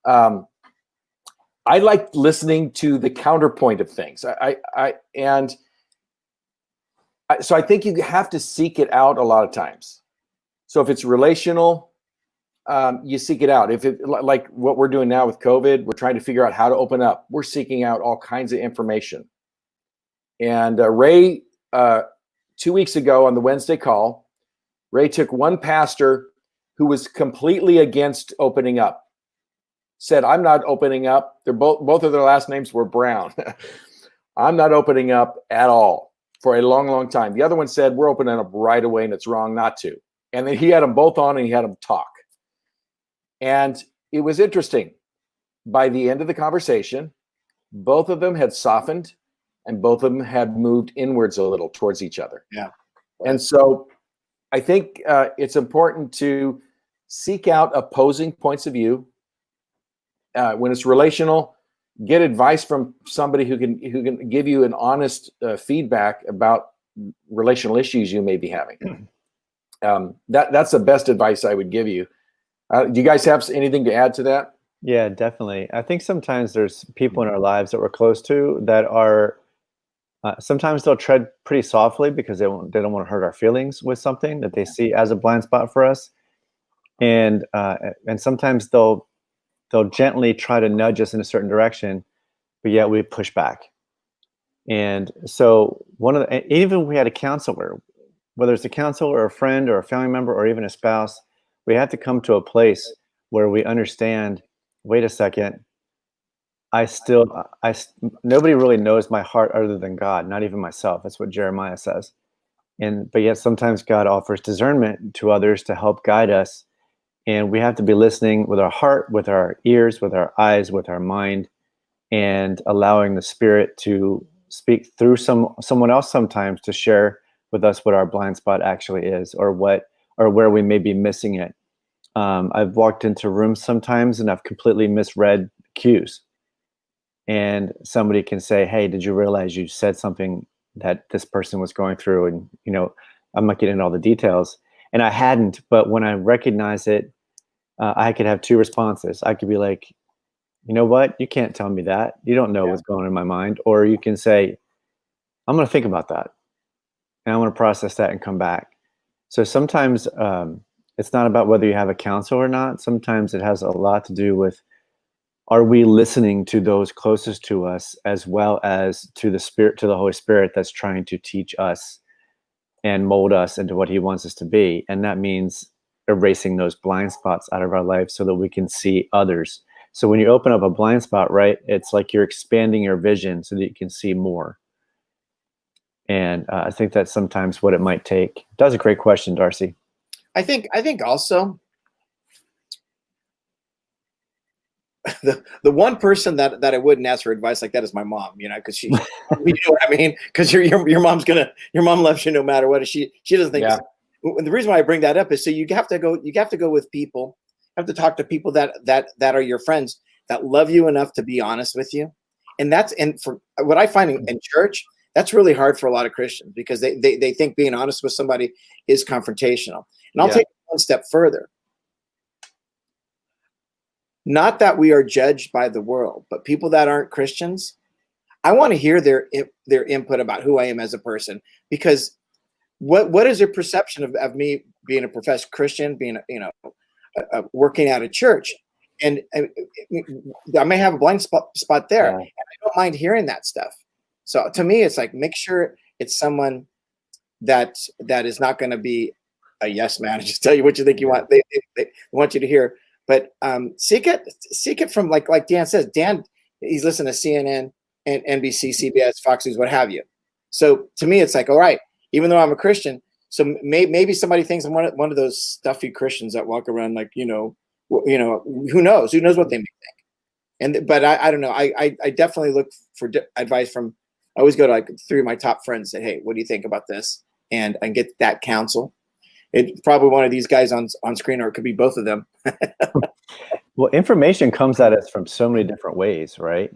I like listening to the counterpoint of things. So I think you have to seek it out a lot of times. So if it's relational, you seek it out. If it like what we're doing now with COVID, we're trying to figure out how to open up. We're seeking out all kinds of information. And Ray, 2 weeks ago on the Wednesday call, Ray took one pastor who was completely against opening up. Said, I'm not opening up. They're both of their last names were Brown. I'm not opening up at all for a long, long time. The other one said, we're opening up right away and it's wrong not to. And then he had them both on and he had them talk. And it was interesting. By the end of the conversation, both of them had softened and both of them had moved inwards a little towards each other. Yeah. And so I think it's important to seek out opposing points of view. When it's relational, get advice from somebody who can give you an honest feedback about relational issues you may be having. That's the best advice I would give you. Do you guys have anything to add to that? Yeah, definitely. I think sometimes there's people in our lives that we're close to that are sometimes they'll tread pretty softly because they don't want to hurt our feelings with something that they see as a blind spot for us, and sometimes they'll gently try to nudge us in a certain direction, but yet we push back. And so even if we had a counselor, whether it's a counselor or a friend or a family member or even a spouse, we have to come to a place where we understand, wait a second, nobody really knows my heart other than God, not even myself. That's what Jeremiah says. But yet sometimes God offers discernment to others to help guide us. And we have to be listening with our heart, with our ears, with our eyes, with our mind, and allowing the Spirit to speak through someone else sometimes to share with us what our blind spot actually is, or where we may be missing it. I've walked into rooms sometimes and I've completely misread cues. And somebody can say, hey, did you realize you said something that this person was going through? And, I'm not getting into all the details. And I hadn't, but when I recognize it, I could have two responses. I could be like, you know what? You can't tell me that. You don't know what's going on in my mind. Or you can say, I'm going to think about that. And I want to process that and come back. So sometimes it's not about whether you have a counselor or not. Sometimes it has a lot to do with, are we listening to those closest to us as well as to the Holy Spirit that's trying to teach us and mold us into what he wants us to be? And that means erasing those blind spots out of our life so that we can see others. So when you open up a blind spot, right, it's like you're expanding your vision so that you can see more. And I think that's sometimes what it might take. That's a great question, Darcy. I think also the one person that I wouldn't ask for advice like that is my mom, because she, you know what I mean? Because your mom loves you no matter what. She doesn't think. Yeah. The reason why I bring that up is so you have to go with people. You have to talk to people that are your friends that love you enough to be honest with you, and for what I find in church, that's really hard for a lot of Christians because they think being honest with somebody is confrontational. And I'll take it one step further. Not that we are judged by the world, but people that aren't Christians, I want to hear their input about who I am as a person, because what is their perception of me being a professed Christian, being working at a church, and I may have a blind spot there. And I don't mind hearing that stuff. So to me, it's like, make sure it's someone that is not going to be a yes man, just tell you what you think you want. They want you to hear, but seek it from like Dan says. Dan, he's listening to CNN and NBC, CBS, Fox News, what have you. So to me, it's like, all right, even though I'm a Christian, so maybe somebody thinks I'm one of those stuffy Christians that walk around like, who knows what they may think. But I don't know. I definitely look for advice from. I always go to like 3 of my top friends and say, hey, what do you think about this? And get that counsel. It's probably one of these guys on screen, or it could be both of them. Well, information comes at us from so many different ways, right?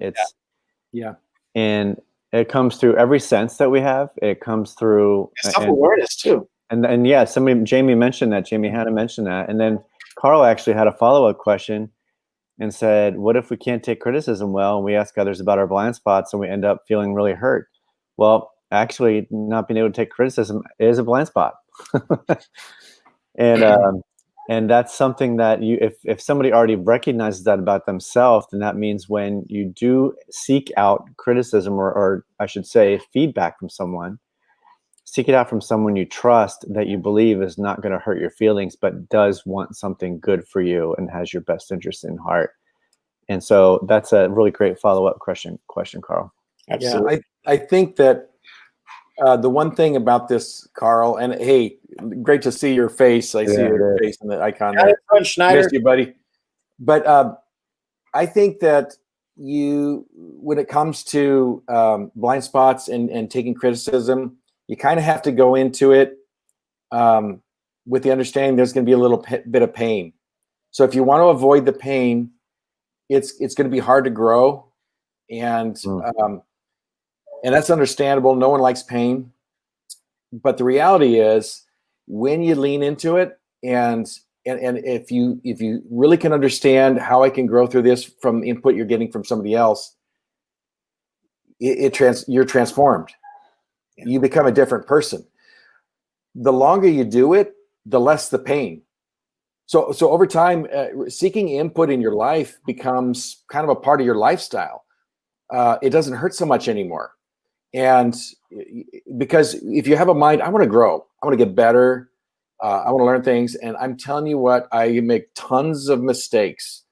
And it comes through every sense that we have. It comes through self-awareness too. And yeah, Jamie mentioned that. Jamie Hanna mentioned that. And then Carl actually had a follow-up question and said, what if we can't take criticism well and we ask others about our blind spots and we end up feeling really hurt? Well, actually, not being able to take criticism is a blind spot. And that's something that if somebody already recognizes that about themselves, then that means when you do seek out criticism, or I should say feedback from someone, seek it out from someone you trust, that you believe is not going to hurt your feelings, but does want something good for you and has your best interest in heart. And so that's a really great follow-up question, Carl. Absolutely. Yeah, I think that the one thing about this, Carl, and hey, great to see your face. I see your face in the icon there. Schneider. Missed you, buddy. But I think that when it comes to blind spots and taking criticism, you kind of have to go into it with the understanding there's going to be a little bit of pain. So if you want to avoid the pain, it's going to be hard to grow, and that's understandable. No one likes pain, but the reality is, when you lean into it, and if you really can understand how I can grow through this from input you're getting from somebody else, you're transformed. Yeah. You become a different person. The longer you do it, the less the pain. So over time, seeking input in your life becomes kind of a part of your lifestyle. It doesn't hurt so much anymore. And because if you have a mind, I want to grow, I want to get better, I want to learn things. And I'm telling you what, I make tons of mistakes,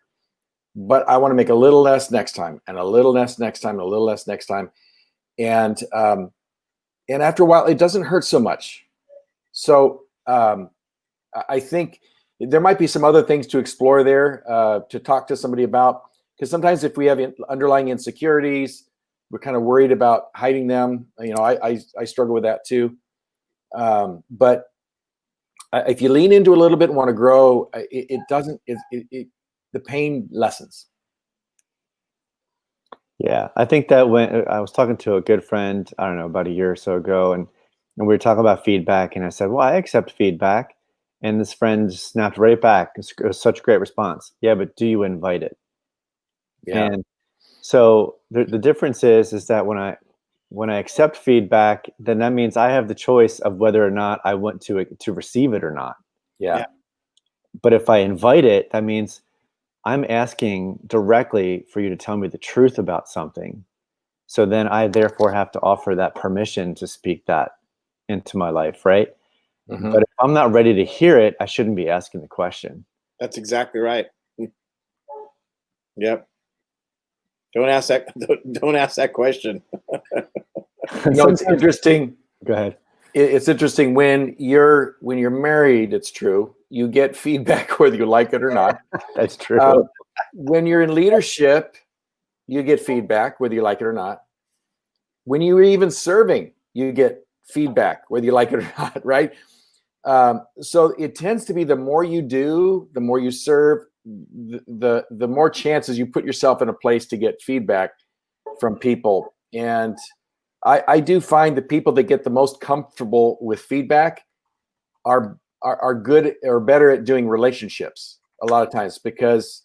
but I want to make a little less next time, and a little less next time, and a little less next time. And after a while, it doesn't hurt so much. So I think there might be some other things to explore there, to talk to somebody about, because sometimes if we have underlying insecurities, we're kind of worried about hiding them. I struggle with that too. But if you lean into it a little bit and want to grow, the pain lessens. Yeah, I think that when I was talking to a good friend, I don't know, about a year or so ago, and we were talking about feedback, and I said, well, I accept feedback. And this friend snapped right back. It was such a great response. Yeah, but do you invite it? Yeah. And so the difference is that when I accept feedback, then that means I have the choice of whether or not I want to receive it or not. Yeah. But if I invite it, that means I'm asking directly for you to tell me the truth about something. So then I therefore have to offer that permission to speak that into my life, right? Mm-hmm. But if I'm not ready to hear it, I shouldn't be asking the question. That's exactly right. Yep. Don't ask that question. It's interesting. Go ahead. It's interesting when you're married. It's true. You get feedback whether you like it or not. That's true. When you're in leadership, you get feedback whether you like it or not. When you're even serving, you get feedback whether you like it or not. Right. So it tends to be the more you do, the more you serve, the more chances you put yourself in a place to get feedback. from people. And I do find the people that get the most comfortable with feedback are good or better at doing relationships a lot of times, because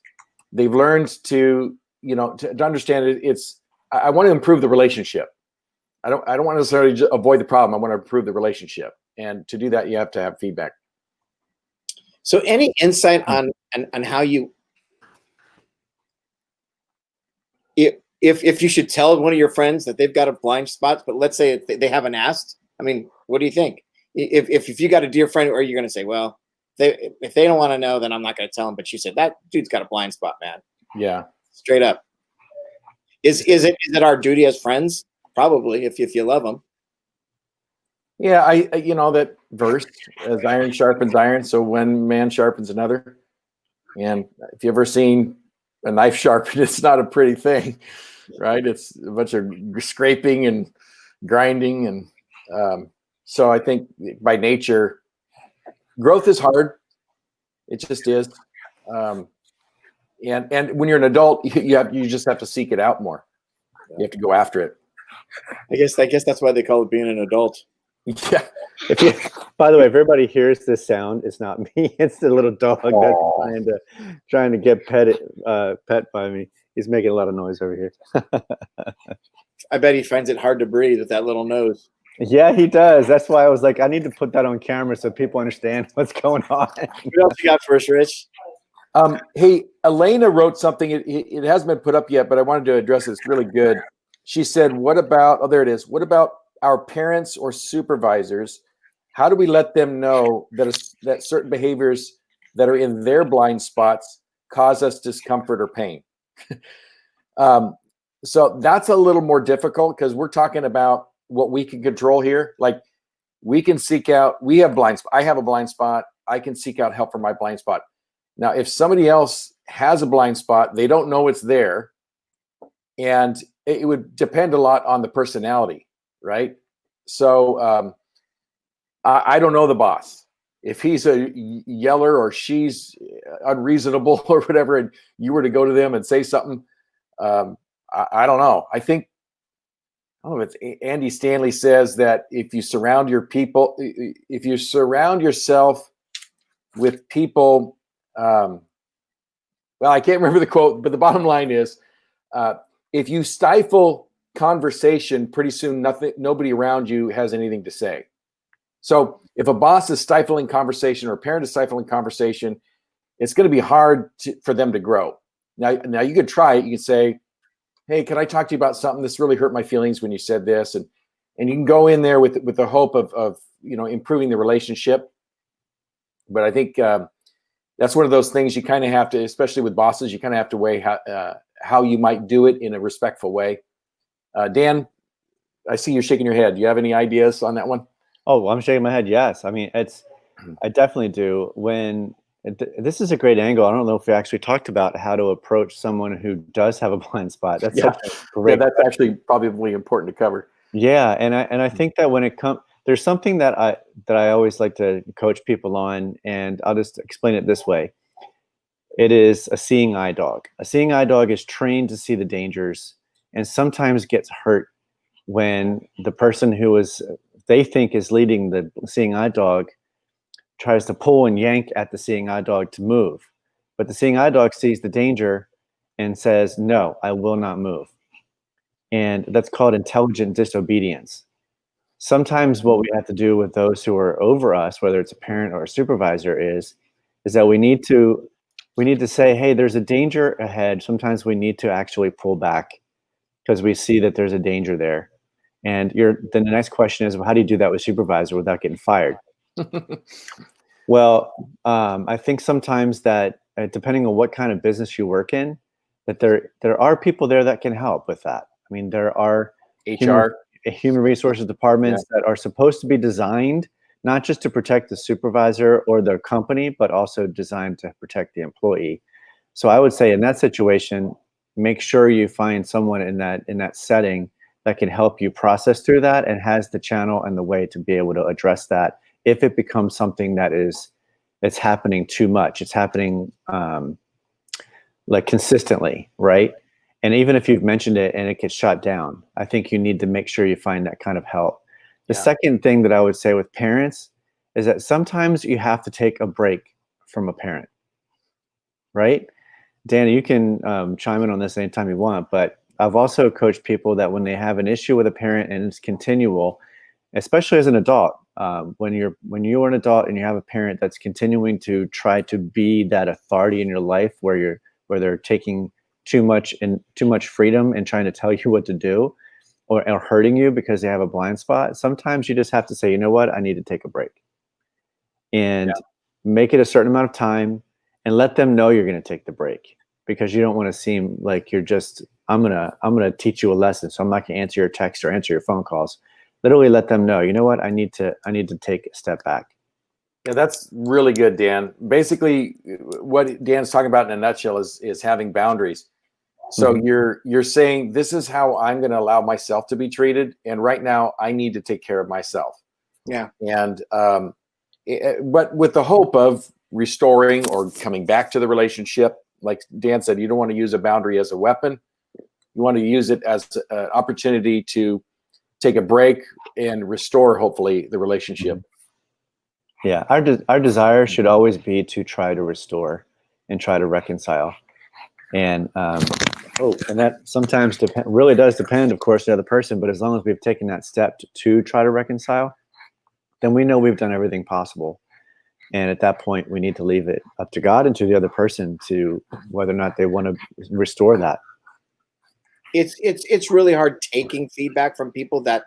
they've learned to, to understand it. I want to improve the relationship. I don't want to necessarily just avoid the problem. I want to improve the relationship. And to do that, you have to have feedback. So any insight on how you, if you should tell one of your friends that they've got a blind spot, but let's say they haven't asked, I mean, what do you think? If you got a dear friend, or are you going to say, well, if they don't want to know, then I'm not going to tell them. But you said that dude's got a blind spot, man. Yeah. Straight up. Is it our duty as friends? Probably, if you love them. Yeah, I that verse, as iron sharpens iron, so one man sharpens another. And if you ever seen a knife sharpened, it's not a pretty thing, right? It's a bunch of scraping and grinding, and so I think by nature, growth is hard. It just is, and when you're an adult, you just have to seek it out more. You have to go after it. I guess that's why they call it being an adult. Yeah. By the way, if everybody hears this sound, it's not me. It's the little dog that's trying to get pet by me. He's making a lot of noise over here. I bet he finds it hard to breathe with that little nose. Yeah, he does. That's why I was like, I need to put that on camera so people understand what's going on. What else you got for us, Rich? Hey, Elena wrote something. It hasn't been put up yet, but I wanted to address it. It's really good. She said, what about, oh, there it is. What about our parents or supervisors? How do we let them know that certain behaviors that are in their blind spots cause us discomfort or pain? So that's a little more difficult, because we're talking about what we can control here. Like, we can seek out, we have blind spot. I have a blind spot. I can seek out help for my blind spot. Now, if somebody else has a blind spot, they don't know it's there. And it would depend a lot on the personality, right? So I don't know the boss. If he's a yeller or she's unreasonable or whatever, and you were to go to them and say something, I don't know. I don't know if it's Andy Stanley says that if you surround yourself with people, well, I can't remember the quote, but the bottom line is, if you stifle conversation, pretty soon nobody around you has anything to say. So if a boss is stifling conversation or a parent is stifling conversation, it's going to be hard for them to grow. Now you could try it. You could say, hey, can I talk to you about something? This really hurt my feelings when you said this. And you can go in there with the hope of improving the relationship. But I think that's one of those things you kind of have to, especially with bosses, you kind of have to weigh how you might do it in a respectful way. Dan, I see you're shaking your head. Do you have any ideas on that one? Oh, I'm shaking my head. Yes. I mean, I definitely do. This is a great angle. I don't know if we actually talked about how to approach someone who does have a blind spot. That's such a great. Yeah, that's actually probably important to cover. Yeah, and I think that when it comes, there's something that I always like to coach people on, and I'll just explain it this way. It is a seeing eye dog. A seeing eye dog is trained to see the dangers, and sometimes gets hurt when the person who they think is leading the seeing eye dog tries to pull and yank at the seeing eye dog to move. But the seeing eye dog sees the danger and says, no, I will not move. And that's called intelligent disobedience. Sometimes what we have to do with those who are over us, whether it's a parent or a supervisor, is that we need to say, hey, there's a danger ahead. Sometimes we need to actually pull back because we see that there's a danger there. And then the next question is, well, how do you do that with supervisor without getting fired? Well, I think sometimes that depending on what kind of business you work in, that there are people there that can help with that. I mean, there are human resources departments that are supposed to be designed not just to protect the supervisor or the company, but also designed to protect the employee. So I would say in that situation, make sure you find someone in that setting that can help you process through that and has the channel and the way to be able to address that if it becomes something it's happening too much. It's happening like consistently, right? And even if you've mentioned it and it gets shot down, I think you need to make sure you find that kind of help. The second thing that I would say with parents is that sometimes you have to take a break from a parent, right? Danny, you can chime in on this anytime you want, but I've also coached people that when they have an issue with a parent and it's continual, especially as an adult, when you're an adult and you have a parent that's continuing to try to be that authority in your life, where they're taking too much freedom and trying to tell you what to do, or hurting you because they have a blind spot. Sometimes you just have to say, you know what, I need to take a break, and make it a certain amount of time, and let them know you're going to take the break, because you don't want to seem like you're just, I'm gonna teach you a lesson, so I'm not going to answer your text or answer your phone calls. Literally let them know, you know what, I need to take a step back. Yeah, that's really good, Dan. Basically, what Dan's talking about in a nutshell is having boundaries. So you're saying, this is how I'm going to allow myself to be treated, and right now I need to take care of myself. Yeah. And but with the hope of restoring or coming back to the relationship, like Dan said, you don't want to use a boundary as a weapon. You want to use it as an opportunity to take a break and restore, hopefully, the relationship. Yeah, our desire should always be to try to restore and try to reconcile. And and that sometimes really does depend, of course, the other person. But as long as we've taken that step to try to reconcile, then we know we've done everything possible. And at that point, we need to leave it up to God and to the other person to whether or not they want to restore that. It's really hard taking feedback from people that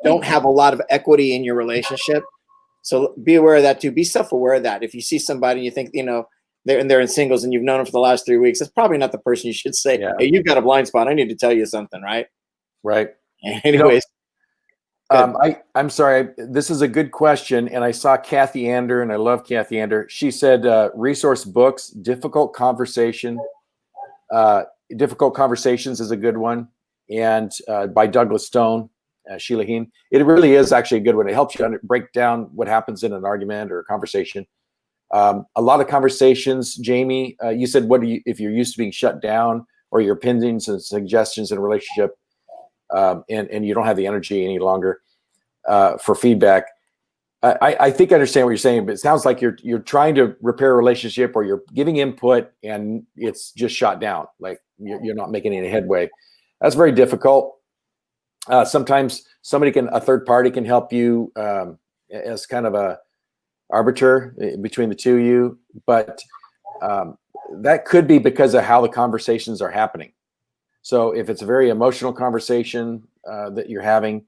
don't have a lot of equity in your relationship. So be aware of that too. Be self-aware of that. If you see somebody and you think, they're in singles and you've known them for the last 3 weeks, that's probably not the person you should say, hey, you've got a blind spot, I need to tell you something, right? Right. Anyways. I'm sorry. This is a good question. And I saw Kathy Ander, and I love Kathy Ander. She said, resource books, Difficult Conversations is a good one. And by Douglas Stone, Sheila Heen. It really is actually a good one. It helps you break down what happens in an argument or a conversation. A lot of conversations, Jamie, you said, if you're used to being shut down, or your opinions and suggestions in a relationship, and you don't have the energy any longer for feedback. I think I understand what you're saying, but it sounds like you're trying to repair a relationship, or you're giving input and it's just shot down. Like you're not making any headway. That's very difficult. Sometimes a third party can help you as kind of a arbiter between the two of you, but that could be because of how the conversations are happening. So if it's a very emotional conversation that you're having,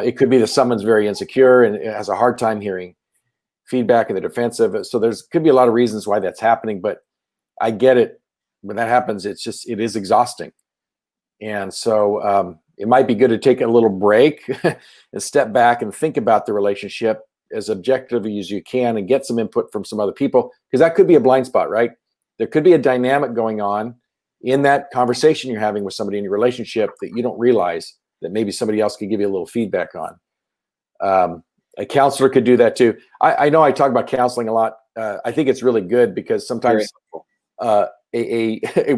it could be that someone's very insecure and has a hard time hearing feedback in the defensive. So could be a lot of reasons why that's happening, but I get it. When that happens, it is exhausting. And so it might be good to take a little break and step back and think about the relationship as objectively as you can and get some input from some other people, because that could be a blind spot, right? There could be a dynamic going on in that conversation you're having with somebody in your relationship that you don't realize that maybe somebody else could give you a little feedback on. A counselor could do that too. I know I talk about counseling a lot. I think it's really good because sometimes a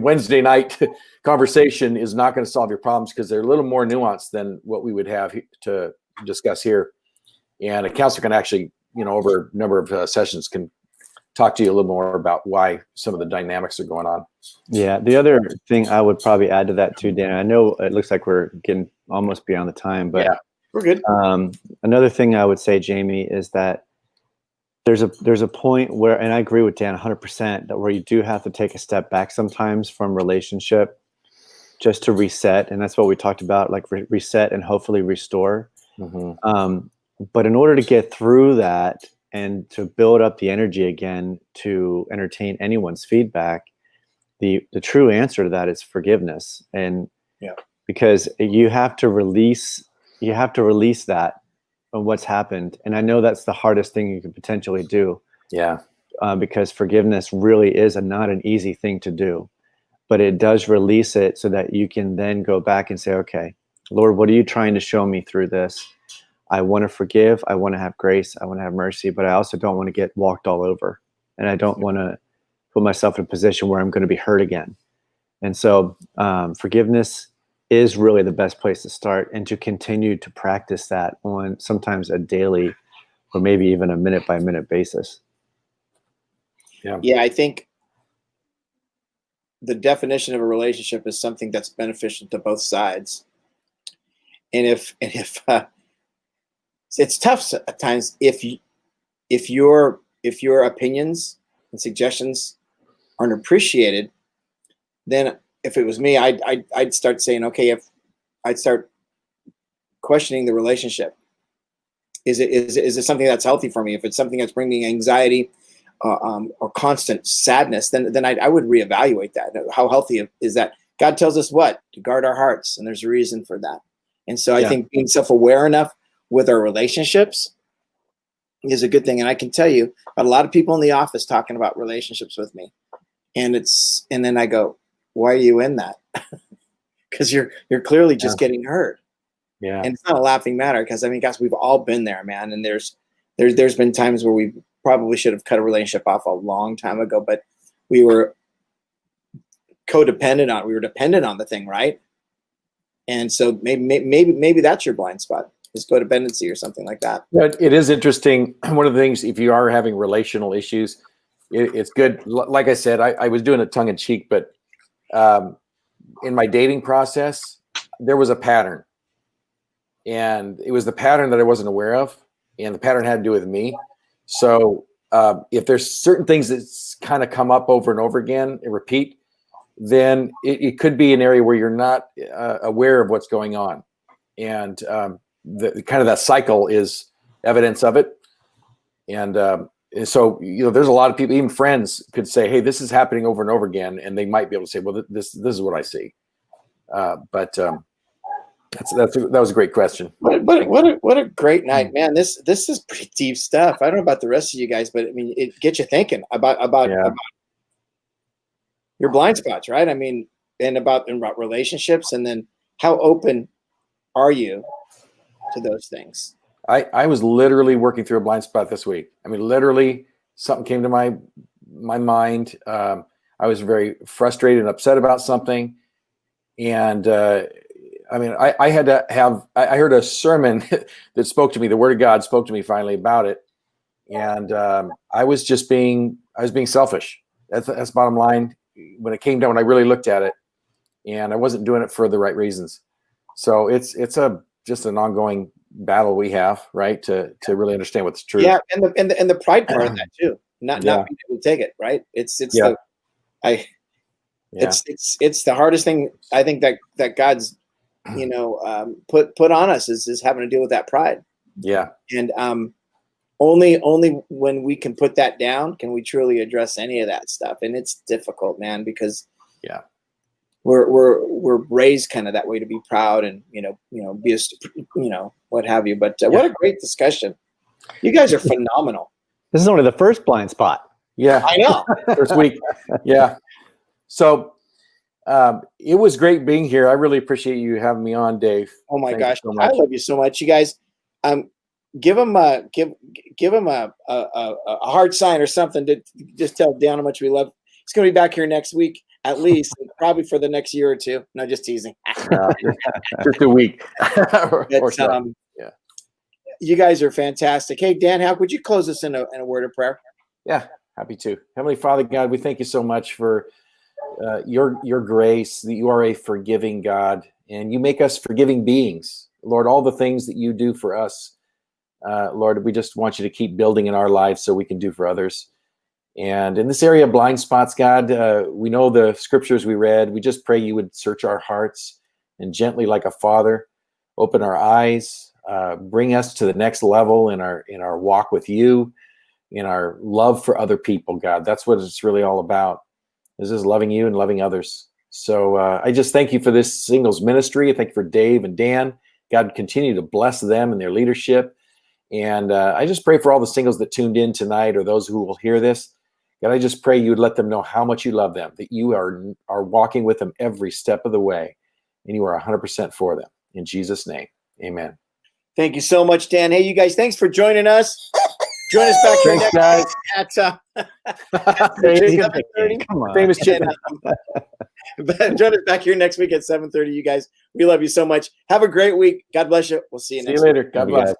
Wednesday night conversation is not going to solve your problems, because they're a little more nuanced than what we would have to discuss here. And a counselor can actually, over a number of sessions, can talk to you a little more about why some of the dynamics are going on. Yeah. The other thing I would probably add to that too, Dan, I know it looks like we're getting almost beyond the time, but we're good. Another thing I would say, Jamie, is that there's a point where, and I agree with Dan 100%, that where you do have to take a step back sometimes from relationship just to reset. And that's what we talked about, like reset and hopefully restore. But in order to get through that and to build up the energy again to entertain anyone's feedback, the true answer to that is forgiveness. And because you have to release that on what's happened. And I know that's the hardest thing you could potentially do. Because forgiveness really is not an easy thing to do, but it does release it so that you can then go back and say, okay, Lord, what are you trying to show me through this? I want to forgive. I want to have grace. I want to have mercy, but I also don't want to get walked all over. And I don't want to put myself in a position where I'm going to be hurt again. And so forgiveness is really the best place to start, and to continue to practice that on sometimes a daily or maybe even a minute by minute basis. Yeah, I think the definition of a relationship is something that's beneficial to both sides. And if it's tough at times if your opinions and suggestions aren't appreciated, then if it was me, I'd start saying, okay, if I'd start questioning the relationship. Is it something that's healthy for me? If it's something that's bringing anxiety or constant sadness, then I would reevaluate that. How healthy is that? God tells us what? To guard our hearts, and there's a reason for that. And so I think being self-aware enough with our relationships is a good thing. And I can tell you, got a lot of people in the office talking about relationships with me, and then I go, why are you in that? Because you're clearly just getting hurt. Yeah. And it's not a laughing matter, because I mean, guys, we've all been there, man. And there's been times where we probably should have cut a relationship off a long time ago, but we were dependent on the thing, right? And so maybe that's your blind spot, is codependency or something like that. But it is interesting. One of the things, if you are having relational issues, it's good. Like I said, I was doing it tongue in cheek, but in my dating process, there was a pattern. And it was the pattern that I wasn't aware of. And the pattern had to do with me. So if there's certain things that's kind of come up over and over again and repeat, then it could be an area where you're not aware of what's going on. And the kind of that cycle is evidence of it. And so, there's a lot of people, even friends, could say, hey, this is happening over and over again. And they might be able to say, well, this is what I see. That was a great question. What a great night, man. This is pretty deep stuff. I don't know about the rest of you guys, but I mean, it gets you thinking about your blind spots, right? I mean, and about relationships, and then how open are you to those things? I was literally working through a blind spot this week. I mean, literally something came to my mind. I was very frustrated and upset about something. And I mean, I had to I heard a sermon that spoke to me. The Word of God spoke to me finally about it. And I was being selfish. That's bottom line. When it came down, when I really looked at it, and I wasn't doing it for the right reasons. So it's just an ongoing battle we have, right? To really understand what's true. Yeah. And the pride part of that too, not being able to take it. Right. It's the hardest thing I think that God's, put on us is having to deal with that pride. Yeah. And only when we can put that down can we truly address any of that stuff. And it's difficult, man, because we're raised kind of that way, to be proud and be a what have you. But what a great discussion. You guys are phenomenal. This is only the first blind spot. Yeah, I know. First week. Yeah. So it was great being here. I really appreciate you having me on, Dave. Oh my gosh, so I love you so much. You guys, give him a hard sign or something to just tell Dan how much we love. He's going to be back here next week, at least, probably for the next year or two. No, just teasing. Just a week. Or so. You guys are fantastic. Hey, Dan Houk, would you close us in a word of prayer? Yeah, happy to. Heavenly Father God, we thank you so much for your grace, that you are a forgiving God, and you make us forgiving beings. Lord, all the things that you do for us, Lord, we just want you to keep building in our lives so we can do for others. And in this area of blind spots, God, we know the scriptures we read. We just pray you would search our hearts and gently, like a father, open our eyes, bring us to the next level in our walk with you, in our love for other people, God. That's what it's really all about. This is loving you and loving others. So I just thank you for this singles ministry. I thank you for Dave and Dan. God, continue to bless them and their leadership. And I just pray for all the singles that tuned in tonight, or those who will hear this. God, I just pray you would let them know how much you love them, that you are walking with them every step of the way, and you are 100% for them. In Jesus' name, amen. Thank you so much, Dan. Hey, you guys, thanks for joining us. Join us back here Thanks, next guys. at Chicken. 7:30. Come on. Famous chicken. Join us back here next week at 7:30. You guys, we love you so much. Have a great week. God bless you. We'll see you See next you week. later. God You bless. guys.